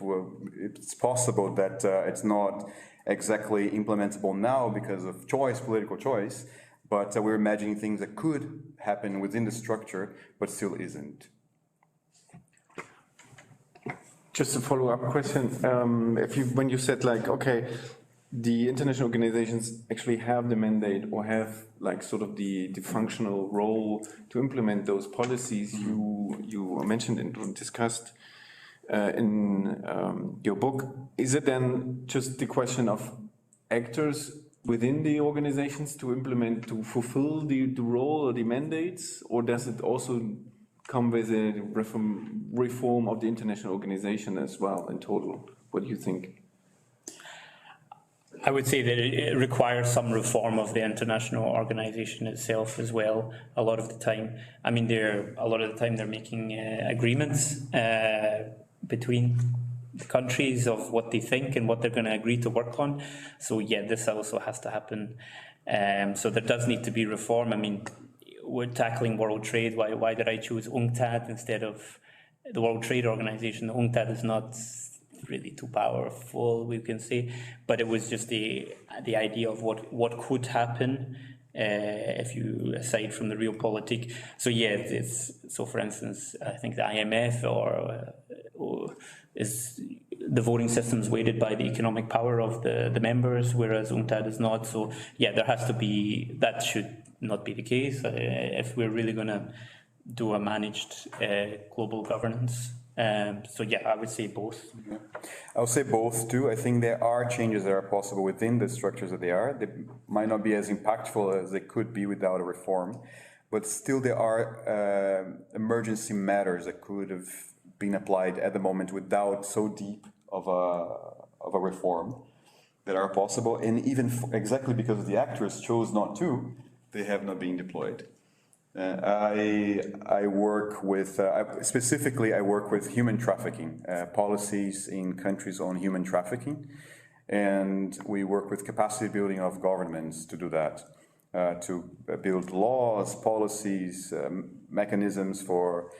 Speaker 4: it's possible that it's not exactly implementable now because of political choice, but we're imagining things that could happen within the structure, but still isn't.
Speaker 2: Just a follow-up question. When you said like, okay, the international organizations actually have the mandate or have like sort of the functional role to implement those policies you mentioned and discussed in your book. Is it then just the question of actors within the organizations to fulfill the role or the mandates, or does it also come with a reform of the international organization as well in total? What do you think?
Speaker 3: I would say that it requires some reform of the international organization itself as well, a lot of the time. I mean, they're making agreements between the countries of what they think and what they're going to agree to work on. So yeah, this also has to happen. So there does need to be reform. I mean, we're tackling world trade. Why did I choose UNCTAD instead of the World Trade Organization? The UNCTAD is not really too powerful, we can say, but it was just the idea of what could happen if you aside from the realpolitik. So yeah, so for instance, I think the IMF or is the voting system's weighted by the economic power of the members, whereas UNCTAD is not. So yeah, that should not be the case if we're really going to do a managed global governance. So yeah, I would say both.
Speaker 4: Yeah. I would say both too. I think there are changes that are possible within the structures that they are. They might not be as impactful as they could be without a reform, but still there are emergency matters that could have been applied at the moment without so deep of a reform that are possible. And even exactly because the actors chose not to, they have not been deployed. I work with, specifically I work with human trafficking, policies in countries on human trafficking. And we work with capacity building of governments to do that, to build laws, policies, mechanisms for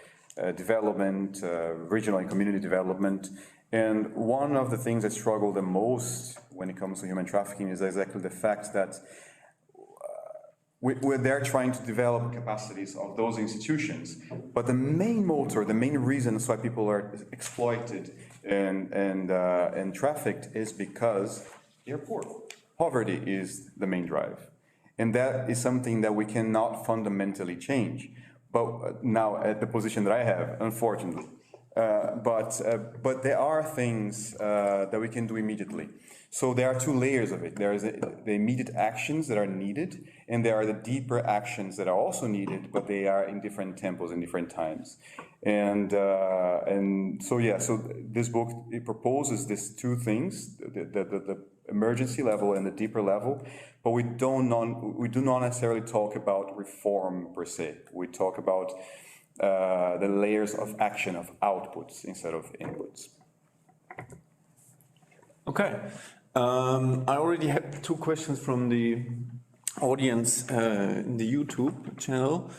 Speaker 4: development, regional and community development. And one of the things that struggle the most when it comes to human trafficking is exactly the fact that we're there trying to develop capacities of those institutions, but the main motor, the main reason why people are exploited and trafficked is because they're poor. Poverty is the main drive, and that is something that we cannot fundamentally change. But now at the position that I have, unfortunately, but there are things that we can do immediately. So there are two layers of it. There is the immediate actions that are needed, and there are the deeper actions that are also needed, but they are in different tempos and different times. And so yeah, so this book, it proposes these two things, the emergency level and the deeper level, but we do not necessarily talk about reform per se. We talk about the layers of action, of outputs instead of inputs.
Speaker 2: Okay. I already had two questions from the audience in the YouTube channel.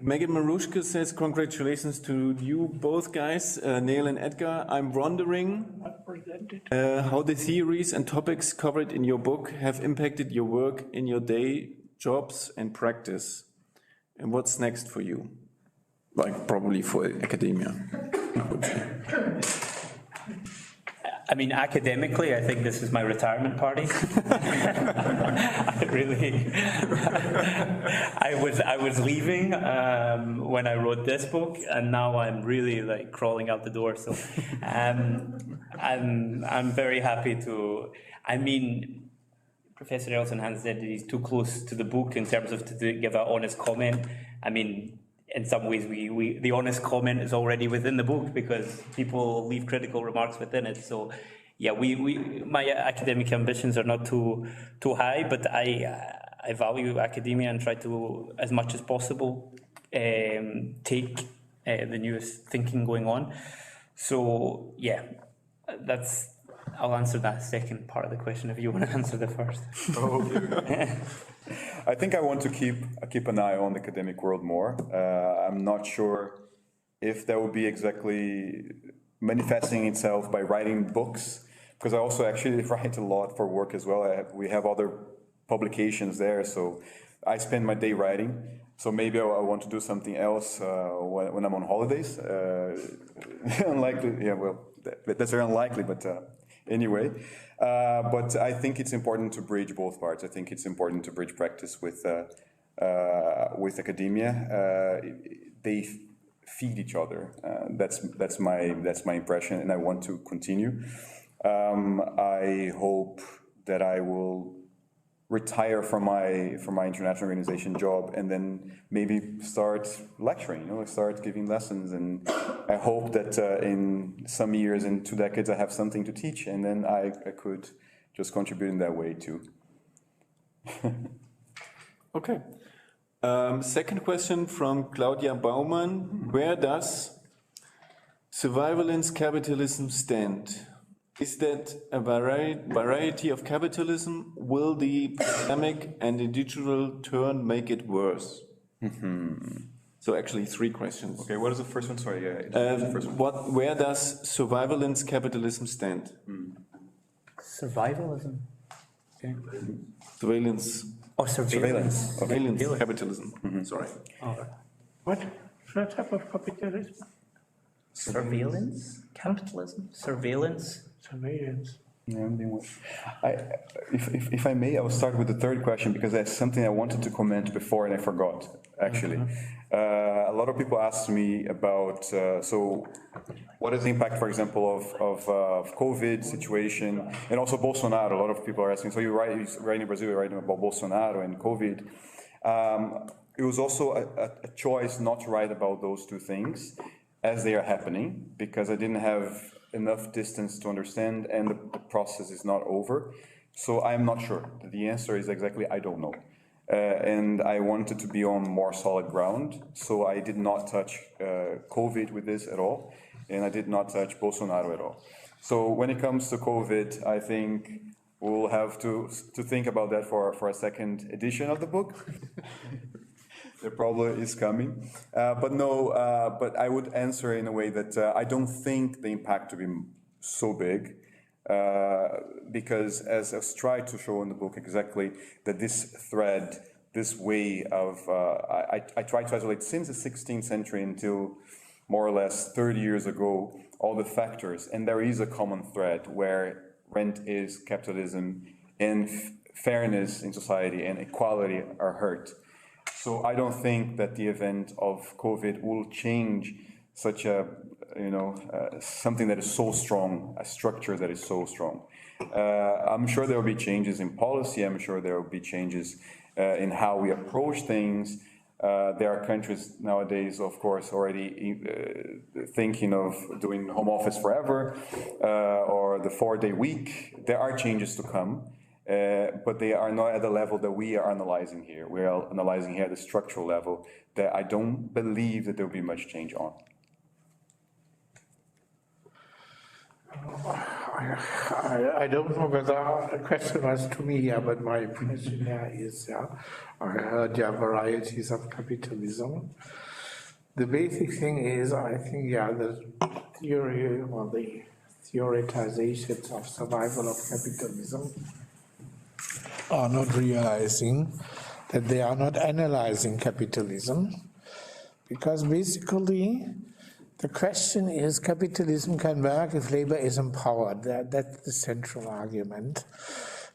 Speaker 2: Megan Marushka says, congratulations to you both guys, Neil and Edgar. I'm wondering how the theories and topics covered in your book have impacted your work in your day, jobs and practice. And what's next for you? Like probably for academia.
Speaker 3: I mean, academically, I think this is my retirement party. I really, I was leaving when I wrote this book, and now I'm really like crawling out the door. So, I'm very happy to. I mean, Professor Elsenhans said that he's too close to the book in terms of to give an honest comment. I mean, in some ways, the honest comment is already within the book because people leave critical remarks within it. So, yeah, my academic ambitions are not too high, but I value academia and try to, as much as possible, take the newest thinking going on. So, yeah, I'll answer that second part of the question if you want to answer the first.
Speaker 4: Okay. I think I want to keep an eye on the academic world more. I'm not sure if that will be exactly manifesting itself by writing books, because I also actually write a lot for work as well. We have other publications there, so I spend my day writing. So maybe I want to do something else when I'm on holidays. Unlikely, yeah, well, that's very unlikely, but anyway. But I think it's important to bridge both parts. I think it's important to bridge practice with academia. They feed each other. That's my impression, and I want to continue. I hope that I will retire from my international organization job and then maybe start lecturing, start giving lessons. And I hope that in some years, in 2 decades, I have something to teach, and then I could just contribute in that way too.
Speaker 2: Okay. Second question from Claudia Baumann. Where does surveillance capitalism stand? Is that a variety of capitalism? Will the pandemic and the digital turn make it worse? So actually 3 questions.
Speaker 4: Okay, what is the first one? Sorry,
Speaker 2: the first one. Where does surveillance capitalism stand?
Speaker 3: Survivalism. Okay.
Speaker 2: Surveillance.
Speaker 3: Oh, surveillance.
Speaker 2: Surveillance capitalism. Sorry.
Speaker 3: Oh.
Speaker 5: What type of capitalism?
Speaker 3: Surveillance? Capitalism? Surveillance?
Speaker 5: Surveillance.
Speaker 4: Yeah, if I may, I'll start with the third question because that's something I wanted to comment before and I forgot, actually. A lot of people ask me about, so what is the impact, for example, of COVID situation and also Bolsonaro? A lot of people are asking, so you're writing in Brazil, you're writing about Bolsonaro and COVID. It was also a choice not to write about those two things as they are happening because I didn't have enough distance to understand and the process is not over. So I'm not sure. The answer is exactly, I don't know. and I wanted to be on more solid ground. So I did not touch COVID with this at all, and I did not touch Bolsonaro at all. So when it comes to COVID, I think we'll have to think about that for a second edition of the book. There probably is coming. But I would answer in a way that I don't think the impact to be so big, because as I've tried to show in the book exactly, that this thread, this way of, I tried to isolate since the 16th century until more or less 30 years ago, all the factors, and there is a common thread where rent is capitalism and fairness in society and equality are hurt. So I don't think that the event of COVID will change such a, something that is so strong, a structure that is so strong. I'm sure there will be changes in policy. I'm sure there will be changes in how we approach things. There are countries nowadays, of course, already thinking of doing home office forever or the 4-day week. There are changes to come. But they are not at the level that we are analyzing here. We are analyzing here at the structural level that I don't believe that there will be much change on.
Speaker 5: I don't know whether the question was to me, but my impression here is, I heard varieties of capitalism. The basic thing is, I think, the theory or the theoretizations of survival of capitalism are not realizing that they are not analyzing capitalism, because basically the question is capitalism can work if labor is empowered. That's the central argument.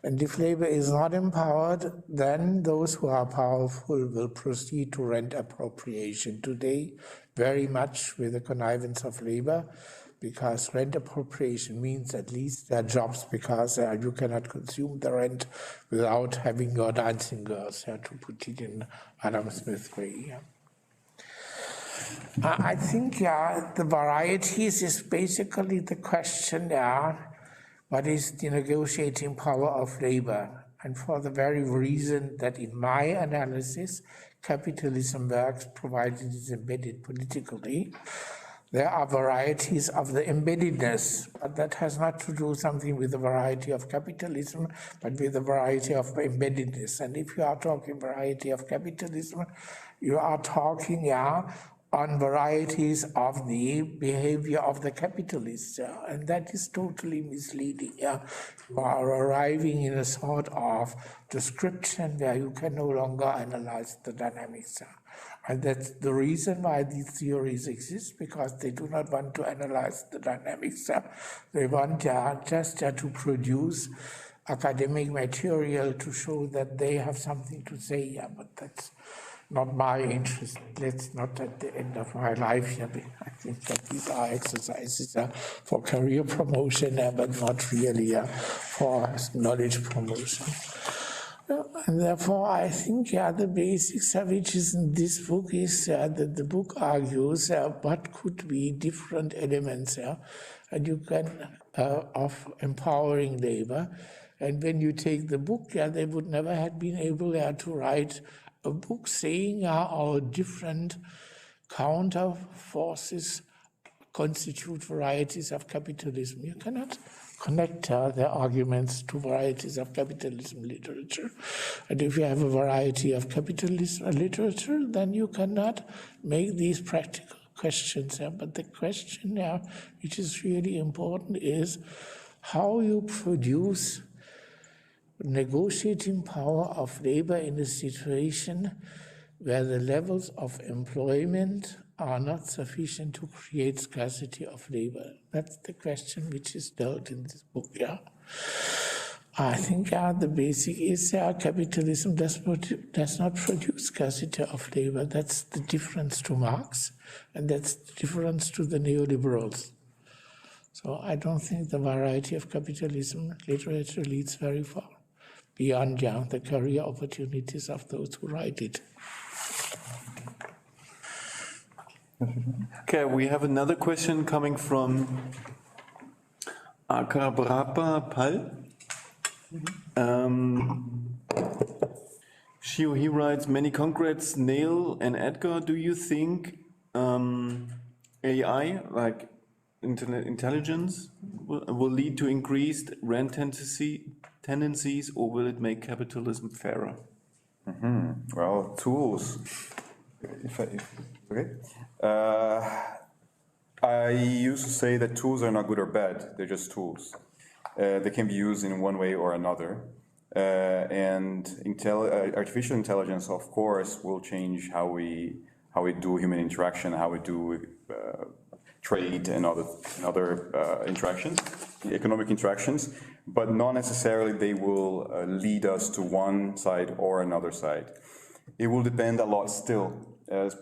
Speaker 5: And if labor is not empowered, then those who are powerful will proceed to rent appropriation today, very much with the connivance of labor, because rent appropriation means at least there are jobs, because you cannot consume the rent without having your dancing girls, to put it in Adam Smith's way. I think, the varieties is basically the question, what is the negotiating power of labor? And for the very reason that in my analysis, capitalism works provided it is embedded politically. There are varieties of the embeddedness, but that has not to do something with the variety of capitalism, but with the variety of embeddedness. And if you are talking variety of capitalism, you are talking, on varieties of the behavior of the capitalists, and that is totally misleading. You are arriving in a sort of description where you can no longer analyze the dynamics. And that's the reason why these theories exist, because they do not want to analyze the dynamics. They want just to produce academic material to show that they have something to say, but that's not my interest. That's not at the end of my life here. I think that these are exercises for career promotion, but not really for knowledge promotion. And therefore, I think, the basics which is in this book is that the book argues what could be different elements, and you can of empowering labor. And when you take the book, they would never have been able to write a book saying how different counter forces constitute varieties of capitalism. You cannot connect their arguments to varieties of capitalism literature. And if you have a variety of capitalism literature, then you cannot make these practical questions. But the question which is really important is how you produce negotiating power of labor in a situation where the levels of employment are not sufficient to create scarcity of labor. That's the question which is dealt in this book. I think the basic is capitalism does not produce scarcity of labor. That's the difference to Marx, and that's the difference to the neoliberals. So I don't think the variety of capitalism literature leads very far beyond the career opportunities of those who write it.
Speaker 2: Okay, we have another question coming from Akabrapa Pal. Shio, he writes, many concretes, Neil and Edgar, do you think AI, like internet intelligence, will lead to increased rent tendencies, or will it make capitalism fairer?
Speaker 4: Well, tools. Okay. I used to say that tools are not good or bad, they're just tools. They can be used in one way or another. And artificial intelligence, of course, will change how we do human interaction, how we do trade and other interactions, economic interactions, but not necessarily they will lead us to one side or another side. It will depend a lot still, as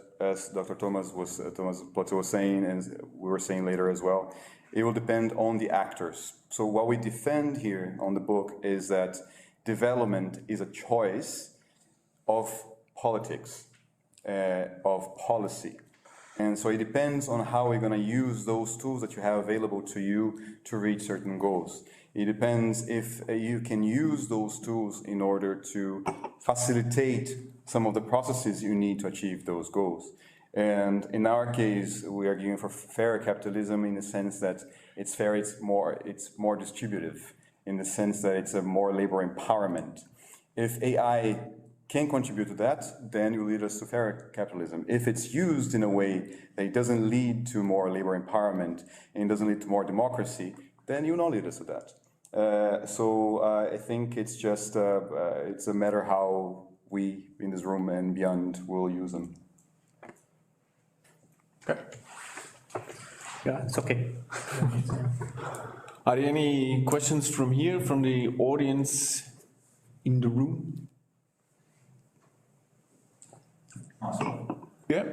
Speaker 4: Dr. Thomas Blutzer was saying, and we were saying later as well. It will depend on the actors. So what we defend here on the book is that development is a choice of politics, of policy. And so it depends on how we're going to use those tools that you have available to you to reach certain goals. It depends if you can use those tools in order to facilitate some of the processes you need to achieve those goals. And in our case, we are arguing for fairer capitalism in the sense that it's fair, it's more distributive, in the sense that it's a more labor empowerment. If AI can contribute to that, then it will lead us to fairer capitalism. If it's used in a way that it doesn't lead to more labor empowerment and doesn't lead to more democracy, then it will not lead us to that. So I think it's just, it's a matter how we in this room and beyond will use them.
Speaker 2: Okay.
Speaker 3: Yeah, it's okay.
Speaker 2: Are there any questions from here, from the audience in the room?
Speaker 6: Awesome.
Speaker 2: Yeah.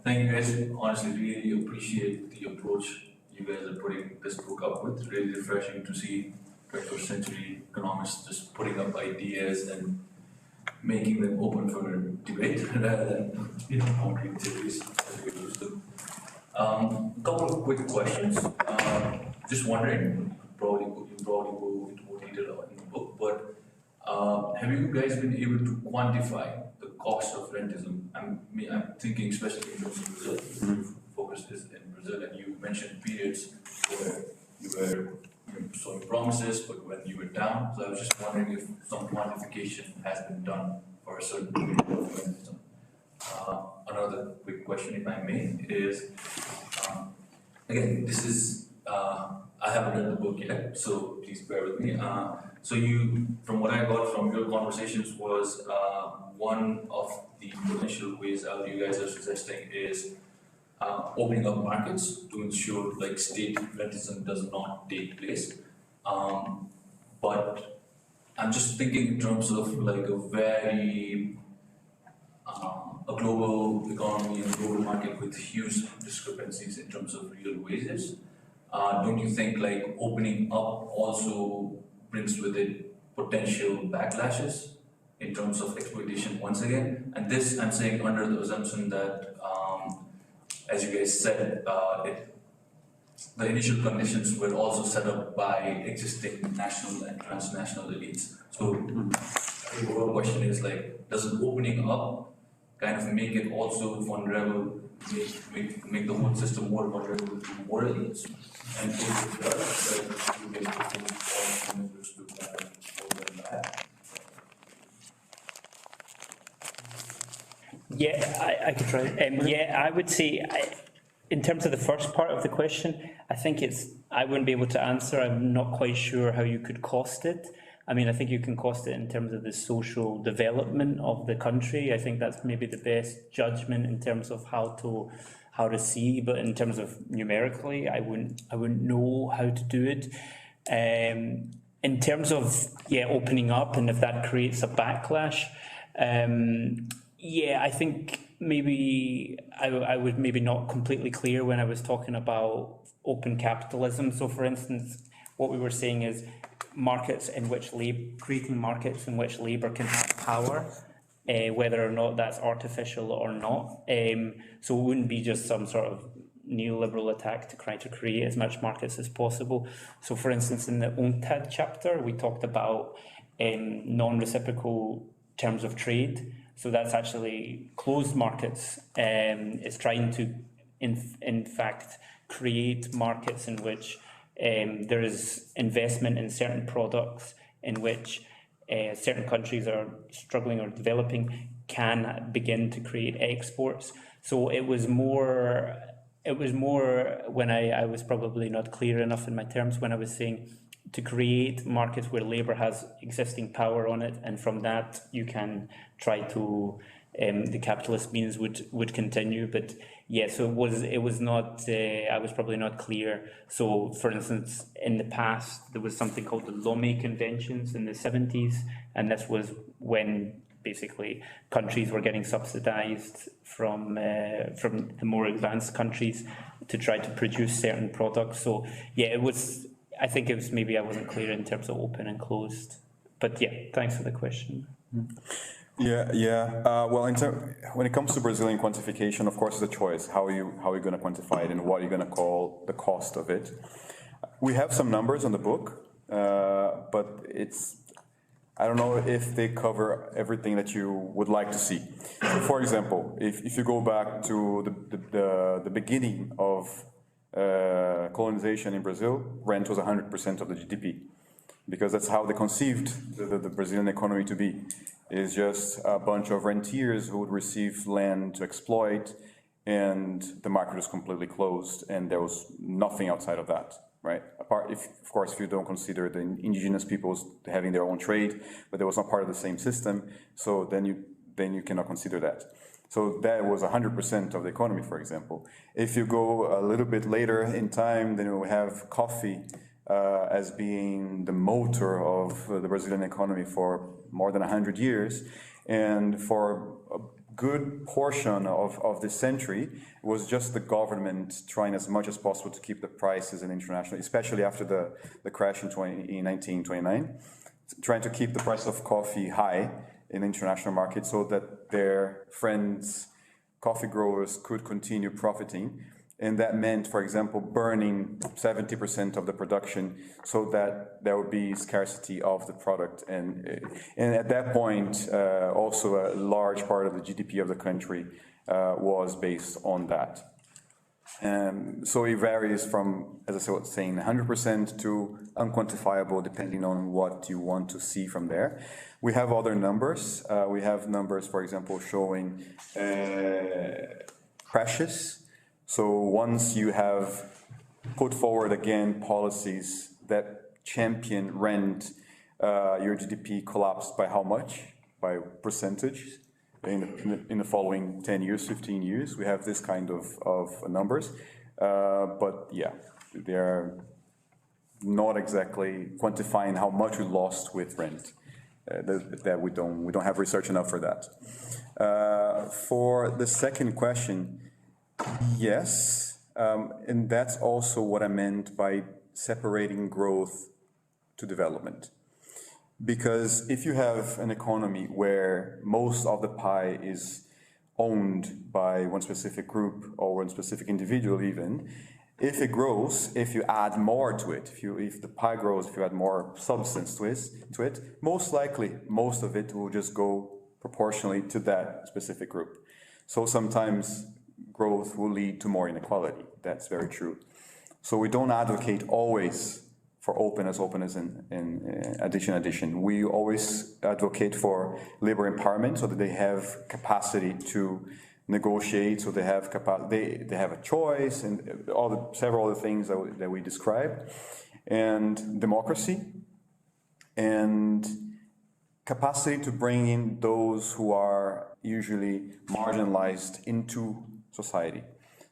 Speaker 6: Thank you guys. Honestly, really appreciate the approach you guys are putting this book up with. Really refreshing to see 21st century economists just putting up ideas and making them open for debate rather than concrete theories as we're used to. A couple of quick questions. Just wondering, you probably go into more detail in the book, but have you guys been able to quantify the cost of rentism? I'm thinking especially in terms of Brazil. Your focus is in Brazil, and you mentioned periods where you were showing promises, but when you were down. So I was just wondering if some quantification has been done for a certain period of rentism. Another quick question, if I may, is again, this is I haven't read the book yet, so please bear with me. So you, from what I got from your conversations, was one of the potential ways out you guys are suggesting is opening up markets to ensure like state rentism does not take place. But I'm just thinking in terms of like a very a global economy and global market with huge discrepancies in terms of real wages. Don't you think like opening up also brings with it potential backlashes in terms of exploitation once again? And this I'm saying under the assumption that, as you guys said, the initial conditions were also set up by existing national and transnational elites. So the overall question is like, does it opening up kind of make it also vulnerable, make the whole system more vulnerable to more elites? And if it does, then you get all measures to kind of open that.
Speaker 3: Yeah, I could try. Yeah, I would say, in terms of the first part of the question, I think I wouldn't be able to answer. I'm not quite sure how you could cost it. I mean, I think you can cost it in terms of the social development of the country. I think that's maybe the best judgment in terms of how to see, but in terms of numerically, I wouldn't know how to do it. In terms of, opening up and if that creates a backlash, I think maybe I was maybe not completely clear when I was talking about open capitalism. So for instance, what we were saying is creating markets in which labour can have power, whether or not that's artificial or not. So it wouldn't be just some sort of neoliberal attack to try to create as much markets as possible. So for instance, in the Untitled Chapter, we talked about non-reciprocal terms of trade. So that's actually closed markets. It's trying to, in fact, create markets in which there is investment in certain products in which certain countries are struggling or developing can begin to create exports. So it was more when I was probably not clear enough in my terms when I was saying to create markets where labour has existing power on it, and from that you can try to the capitalist means would continue. But yeah, so it was not I was probably not clear. So for instance, in the past there was something called the Lomé Conventions in the 70s, and this was when basically countries were getting subsidized from the more advanced countries to try to produce certain products. So yeah, it was, I think it was, maybe I wasn't clear in terms of open and closed, but yeah, thanks for the question.
Speaker 4: Well, when it comes to Brazilian quantification, of course, it's a choice. How are you going to quantify it, and what are you going to call the cost of it? We have some numbers on the book, but I don't know if they cover everything that you would like to see. So for example, if you go back to the beginning of colonization in Brazil, rent was 100% of the GDP, because that's how they conceived the Brazilian economy to be. It's just a bunch of rentiers who would receive land to exploit, and the market was completely closed, and there was nothing outside of that, right? Apart, of course, if you don't consider the indigenous peoples having their own trade, but they was not part of the same system, so then you cannot consider that. So that was 100% of the economy, for example. If you go a little bit later in time, then we have coffee as being the motor of the Brazilian economy for more than 100 years. And for a good portion of this century, it was just the government trying as much as possible to keep the prices in international, especially after the crash in 1929, trying to keep the price of coffee high in the international market so that their friends, coffee growers, could continue profiting. And that meant, for example, burning 70% of the production so that there would be scarcity of the product. And at that point, also a large part of the GDP of the country was based on that. So it varies from, as I was saying, 100% to unquantifiable, depending on what you want to see from there. We have other numbers. We have numbers, for example, showing crashes. So once you have put forward again policies that champion rent, your GDP collapsed by how much? By percentage in the following 10 years, 15 years. We have this kind of numbers. But yeah, they're not exactly quantifying how much we lost with rent. That we don't have research enough for that. For the second question, yes, and that's also what I meant by separating growth to development. Because if you have an economy where most of the pie is owned by one specific group or one specific individual even, if it grows, if you add more to it, if the pie grows, if you add more substance to it, most likely most of it will just go proportionally to that specific group. So sometimes growth will lead to more inequality. That's very true. So we don't advocate always for openness and addition. We always advocate for labor empowerment so that they have capacity to negotiate, so they have they have a choice, and several other things that we describe, and democracy, and capacity to bring in those who are usually marginalized into society.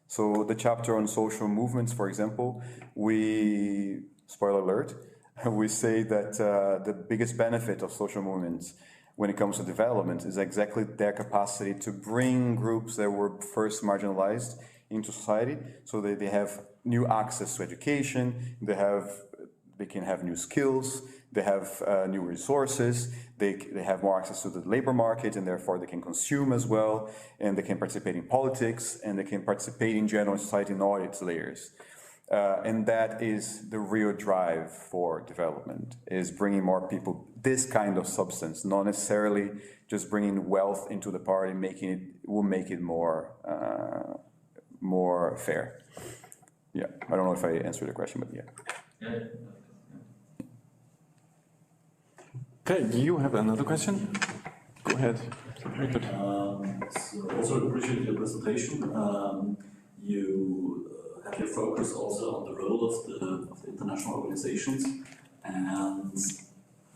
Speaker 4: So the chapter on social movements, for example, we, spoiler alert, we say that the biggest benefit of social movements when it comes to development is exactly their capacity to bring groups that were first marginalized into society, so that they have new access to education, they can have new skills, they have new resources, they have more access to the labor market, and therefore they can consume as well, and they can participate in politics, and they can participate in general society in all its layers. And that is the real drive for development, is bringing more people, this kind of substance, not necessarily just bringing wealth into the party, will make it more fair. Yeah, I don't know if I answered the question, but yeah.
Speaker 6: Yeah.
Speaker 2: Okay, do you have another question? Go ahead. Very good.
Speaker 7: So also appreciate your presentation. You have your focus also on the role of the international organizations, and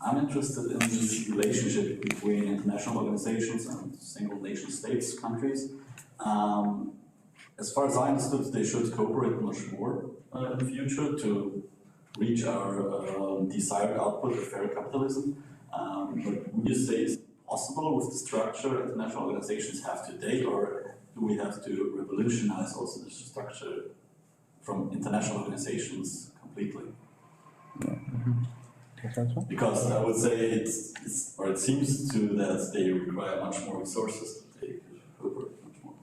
Speaker 7: I'm interested in the relationship between international organizations and single nation states, countries. As far as I understood, they should cooperate much more in the future to reach our desired output of fair capitalism. But would you say it's possible with the structure international organizations have today, or do we have to revolutionize also the structure from international organizations completely? Because I would say it seems to that they require much more resources to take over much more.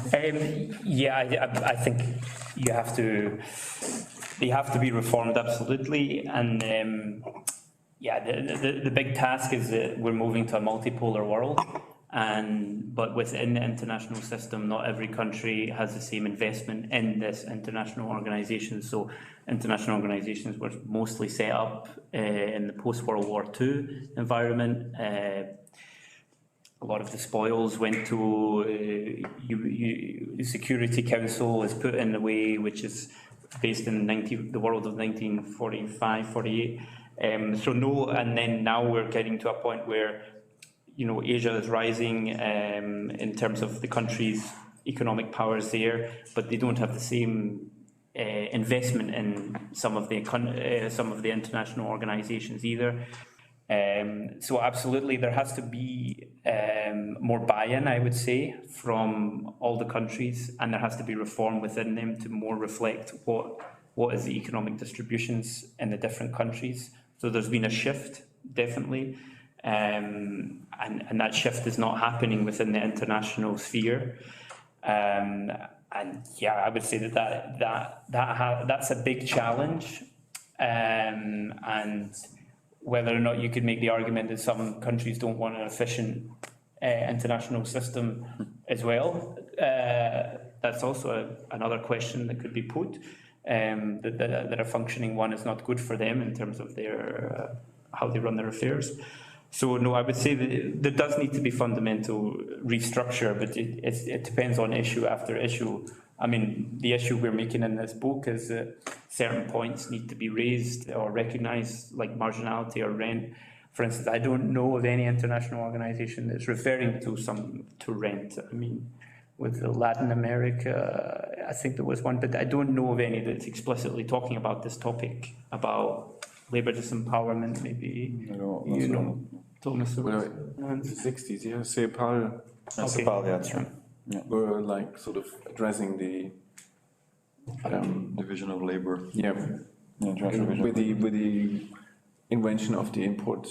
Speaker 3: I think they have to be reformed absolutely, and the big task is that we're moving to a multipolar world, but within the international system, not every country has the same investment in this international organisation. So international organisations were mostly set up in the post-World War II environment. A lot of the spoils went to the Security Council is put in a way which is based in the world of 1945, 48. And then now we're getting to a point where, Asia is rising in terms of the country's economic powers there, but they don't have the same investment in some of the international organizations either. So absolutely, there has to be more buy-in, I would say, from all the countries, and there has to be reform within them to more reflect what is the economic distributions in the different countries. So there's been a shift, definitely, and that shift is not happening within the international sphere. I would say that's a big challenge, and whether or not you could make the argument that some countries don't want an efficient international system as well. That's also another question that could be put, that a functioning one is not good for them in terms of their how they run their affairs. So no, I would say that there does need to be fundamental restructure, but it depends on issue after issue. I mean, the issue we're making in this book is that certain points need to be raised or recognised, like marginality or rent. For instance, I don't know of any international organisation that's referring to rent. I mean, with Latin America, I think there was one, but I don't know of any that's explicitly talking about this topic, about labour disempowerment, maybe. Thomas.
Speaker 2: Well, in the 60s, yeah, CEPAL.
Speaker 4: CEPAL, yeah, that's right.
Speaker 2: Yeah. Were like sort of addressing the
Speaker 8: division of labor.
Speaker 2: Yeah, with the invention of the import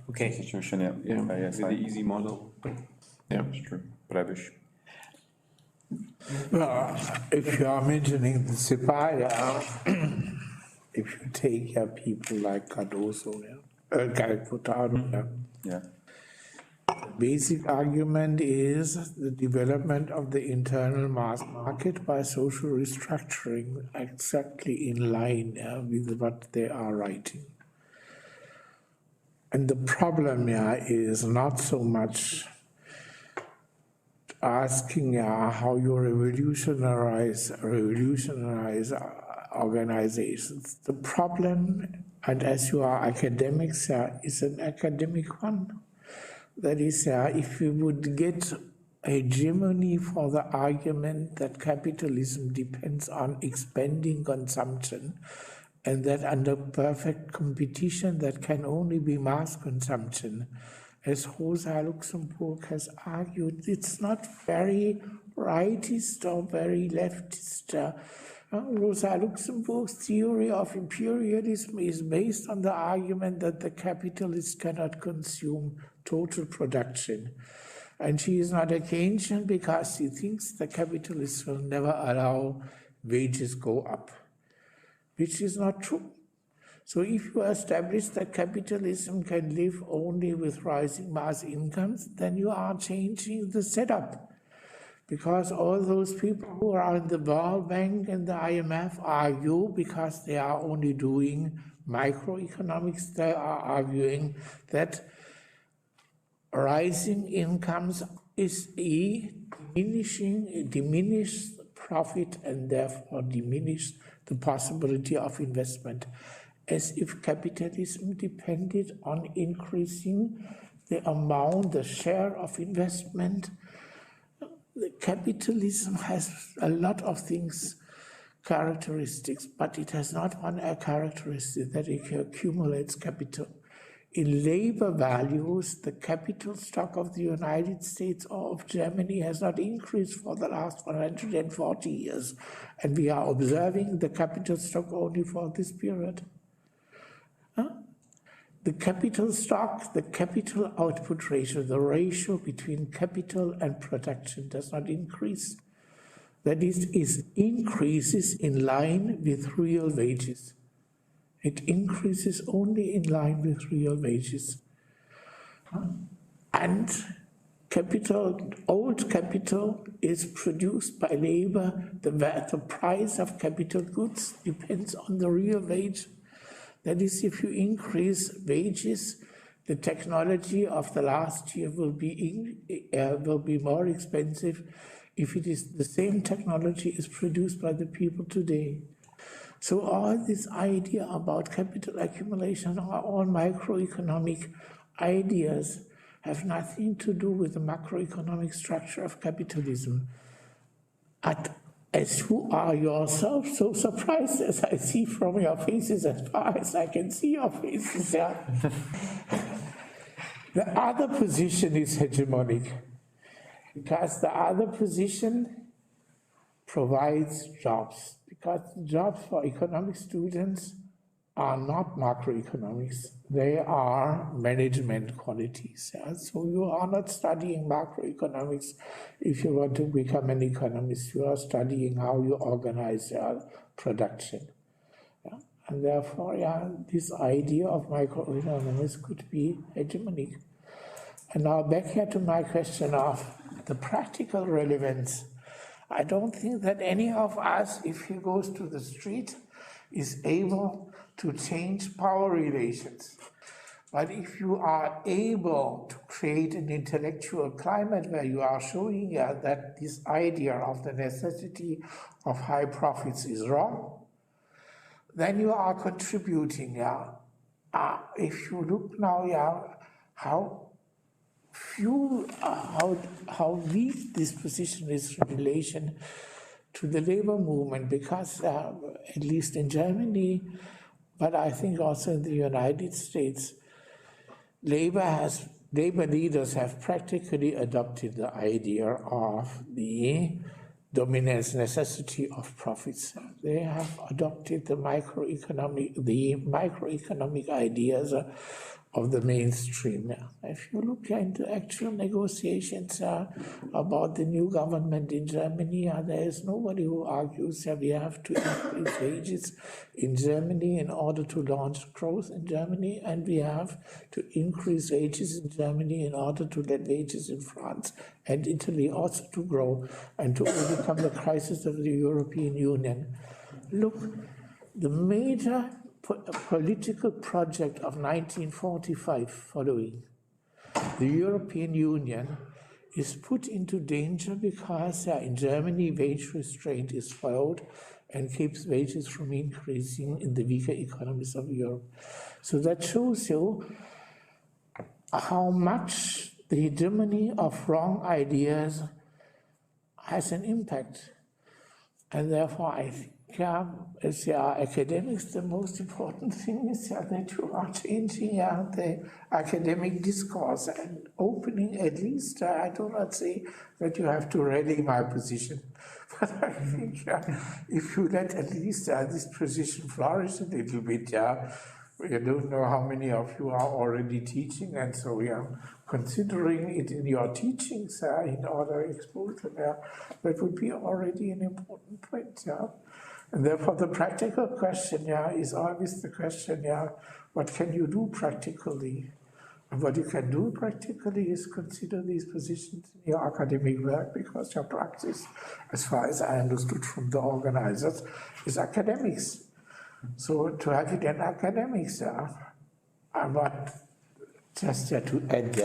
Speaker 4: institution.
Speaker 2: With the easy model. Yeah,
Speaker 4: it's true. Prebisch.
Speaker 5: Well, if you are mentioning the CEPAL, if you take people like Cardoso, Calcutado, the basic argument is the development of the internal mass market by social restructuring, exactly in line with what they are writing. And the problem is not so much asking how you revolutionize organizations. The problem, and as you are academics, is an academic one. That is, if we would get a hegemony for the argument that capitalism depends on expanding consumption, and that under perfect competition that can only be mass consumption, as Rosa Luxembourg has argued, it's not very rightist or very leftist. Rosa Luxemburg's theory of imperialism is based on the argument that the capitalist cannot consume total production. And she is not a Keynesian because she thinks the capitalists will never allow wages go up, which is not true. So if you establish that capitalism can live only with rising mass incomes, then you are changing the setup. Because all those people who are in the World Bank and the IMF argue, because they are only doing microeconomics, they are arguing that rising incomes is a diminished profit and therefore diminish the possibility of investment, as if capitalism depended on increasing the amount, the share of investment. The capitalism has a lot of things, characteristics, but it has not one characteristic that it accumulates capital. In labor values, the capital stock of the United States or of Germany has not increased for the last 140 years, and we are observing the capital stock only for this period. The capital stock, the capital output ratio, the ratio between capital and production does not increase. That is, it increases in line with real wages. It increases only in line with real wages. And capital, old capital is produced by labor. The price of capital goods depends on the real wage. That is, if you increase wages, the technology of the last year will be more expensive if it is the same technology is produced by the people today. So all this idea about capital accumulation are all microeconomic ideas, have nothing to do with the macroeconomic structure of capitalism. As you are yourself so surprised as I see from your faces, as far as I can see your faces, yeah. The other position is hegemonic, because the other position provides jobs, because jobs for economic students are not macroeconomics, they are management qualities. Yeah? So you are not studying macroeconomics if you want to become an economist, you are studying how you organize your production. Yeah? And therefore, yeah, this idea of microeconomics could be hegemonic. And now back here to my question of the practical relevance. I don't think that any of us, if he goes to the street, is able to change power relations. But if you are able to create an intellectual climate where you are showing that this idea of the necessity of high profits is wrong, then you are contributing. If you look now, how weak this position is in relation to the labor movement, because at least in Germany, but I think also in the United States, labor leaders have practically adopted the idea of the dominance necessity of profits. They have adopted the microeconomic ideas of the mainstream. If you look into actual negotiations about the new government in Germany, there is nobody who argues that we have to increase wages in Germany in order to launch growth in Germany, and we have to increase wages in Germany in order to let wages in France and Italy also to grow and to overcome the crisis of the European Union. Look, the major political project of 1945 following, the European Union, is put into danger because in Germany wage restraint is followed and keeps wages from increasing in the weaker economies of Europe. So that shows you how much the hegemony of wrong ideas has an impact. And therefore I think, as academics, the most important thing is that you are changing the academic discourse and opening, at least, I do not say that you have to rally my position, but I think if you let at least this position flourish a little bit, We don't know how many of you are already teaching, and so we are considering it in your teachings in order to expose it. That would be already an important point. And therefore, the practical question is always the question, what can you do practically? And what you can do practically is consider these positions in your academic work, because your practice, as far as I understood from the organizers, is academics. So to have it in academics, I want just to add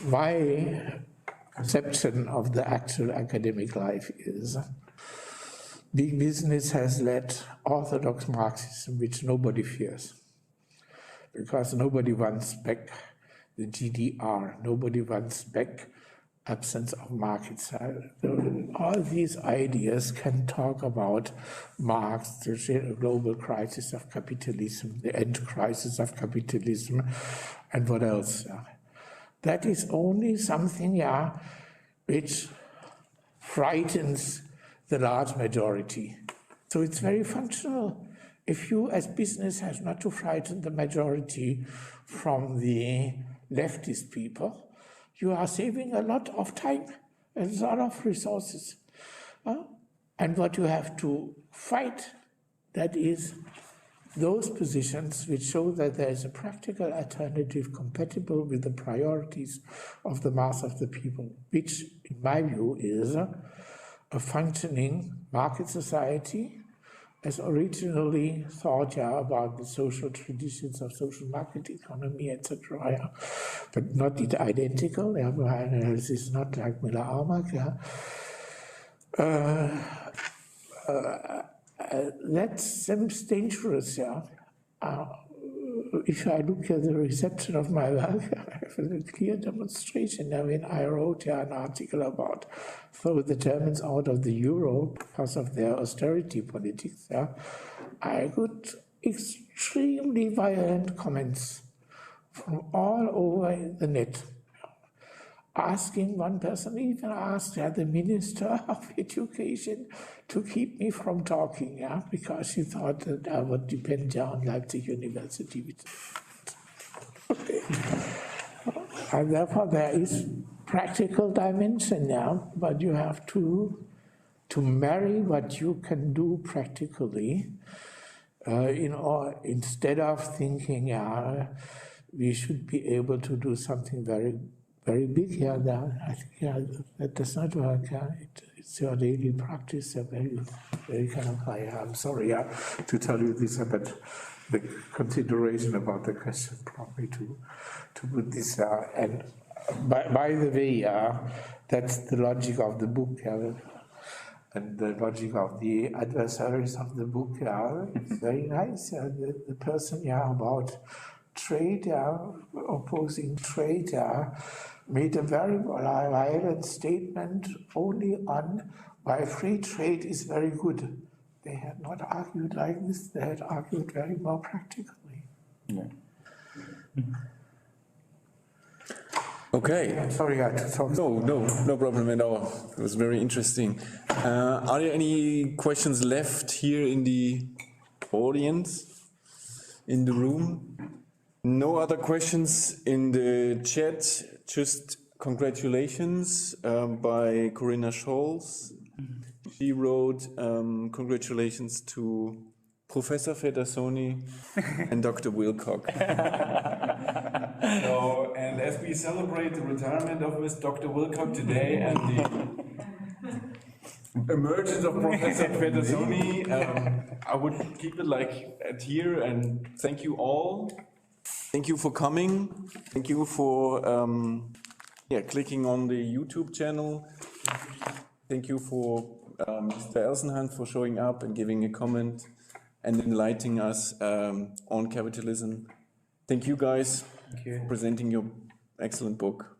Speaker 5: my conception of the actual academic life is big business has led orthodox Marxism, which nobody fears, because nobody wants back the GDR, nobody wants back absence of markets. All these ideas can talk about Marx, the global crisis of capitalism, the end crisis of capitalism, and what else. That is only something, which frightens the large majority. So it's very functional. If you, as business, have not to frighten the majority from the leftist people, you are saving a lot of time and a lot of resources. And what you have to fight, that is those positions which show that there is a practical alternative compatible with the priorities of the mass of the people, which, in my view, is a functioning market society, as originally thought about the social traditions of social market economy, etc., but not identical. My analysis is not like Miller-Armack. That seems dangerous. If I look at the reception of my work, I have a clear demonstration. When I wrote an article about throw the Germans out of the euro because of their austerity politics, I got extremely violent comments from all over the net. Asking one person, even asked the Minister of Education to keep me from talking, because she thought that I would depend on Leipzig University. Okay. And therefore there is practical dimension now, but you have to marry what you can do practically, instead of thinking, we should be able to do something very big I think that does not work. It's your daily practice, very kind of high. I'm sorry to tell you this, but the consideration about the question brought me to put this. And by the way, that's the logic of the book, and the logic of the adversaries of the book. It's very nice. The person about trade, opposing trade, made a very violent statement only on why free trade is very good. They had not argued like this, they had argued very more practically.
Speaker 2: Yeah. Okay.
Speaker 5: I'm sorry, I had to talk.
Speaker 2: No problem at all. It was very interesting. Are there any questions left here in the audience, in the room? No other questions in the chat. Just congratulations by Corinna Scholz. She wrote congratulations to Professor Federzoni and Dr. Wilcock. And as we celebrate the retirement of Miss Dr. Wilcock today and the emergence of Professor Federzoni, I would keep it like at here, and thank you all. Thank you for coming. Thank you for clicking on the YouTube channel. Thank you for Mr. Elsenhans for showing up and giving a comment and enlightening us on capitalism. Thank you guys for presenting your excellent book.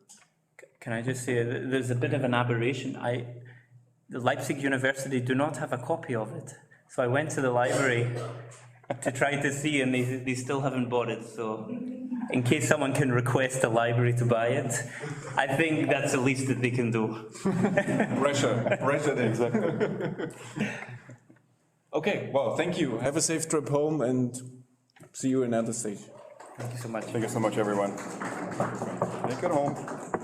Speaker 3: Can I just say, there's a bit of an aberration. The Leipzig University do not have a copy of it. So I went to the library to try to see, and they still haven't bought it. So in case someone can request the library to buy it, I think that's the least that they can do.
Speaker 2: Pressure, exactly. Okay. Okay, well, thank you. Have a safe trip home and see you in another stage.
Speaker 3: Thank you so much.
Speaker 4: Thank you so much, everyone. Take it home.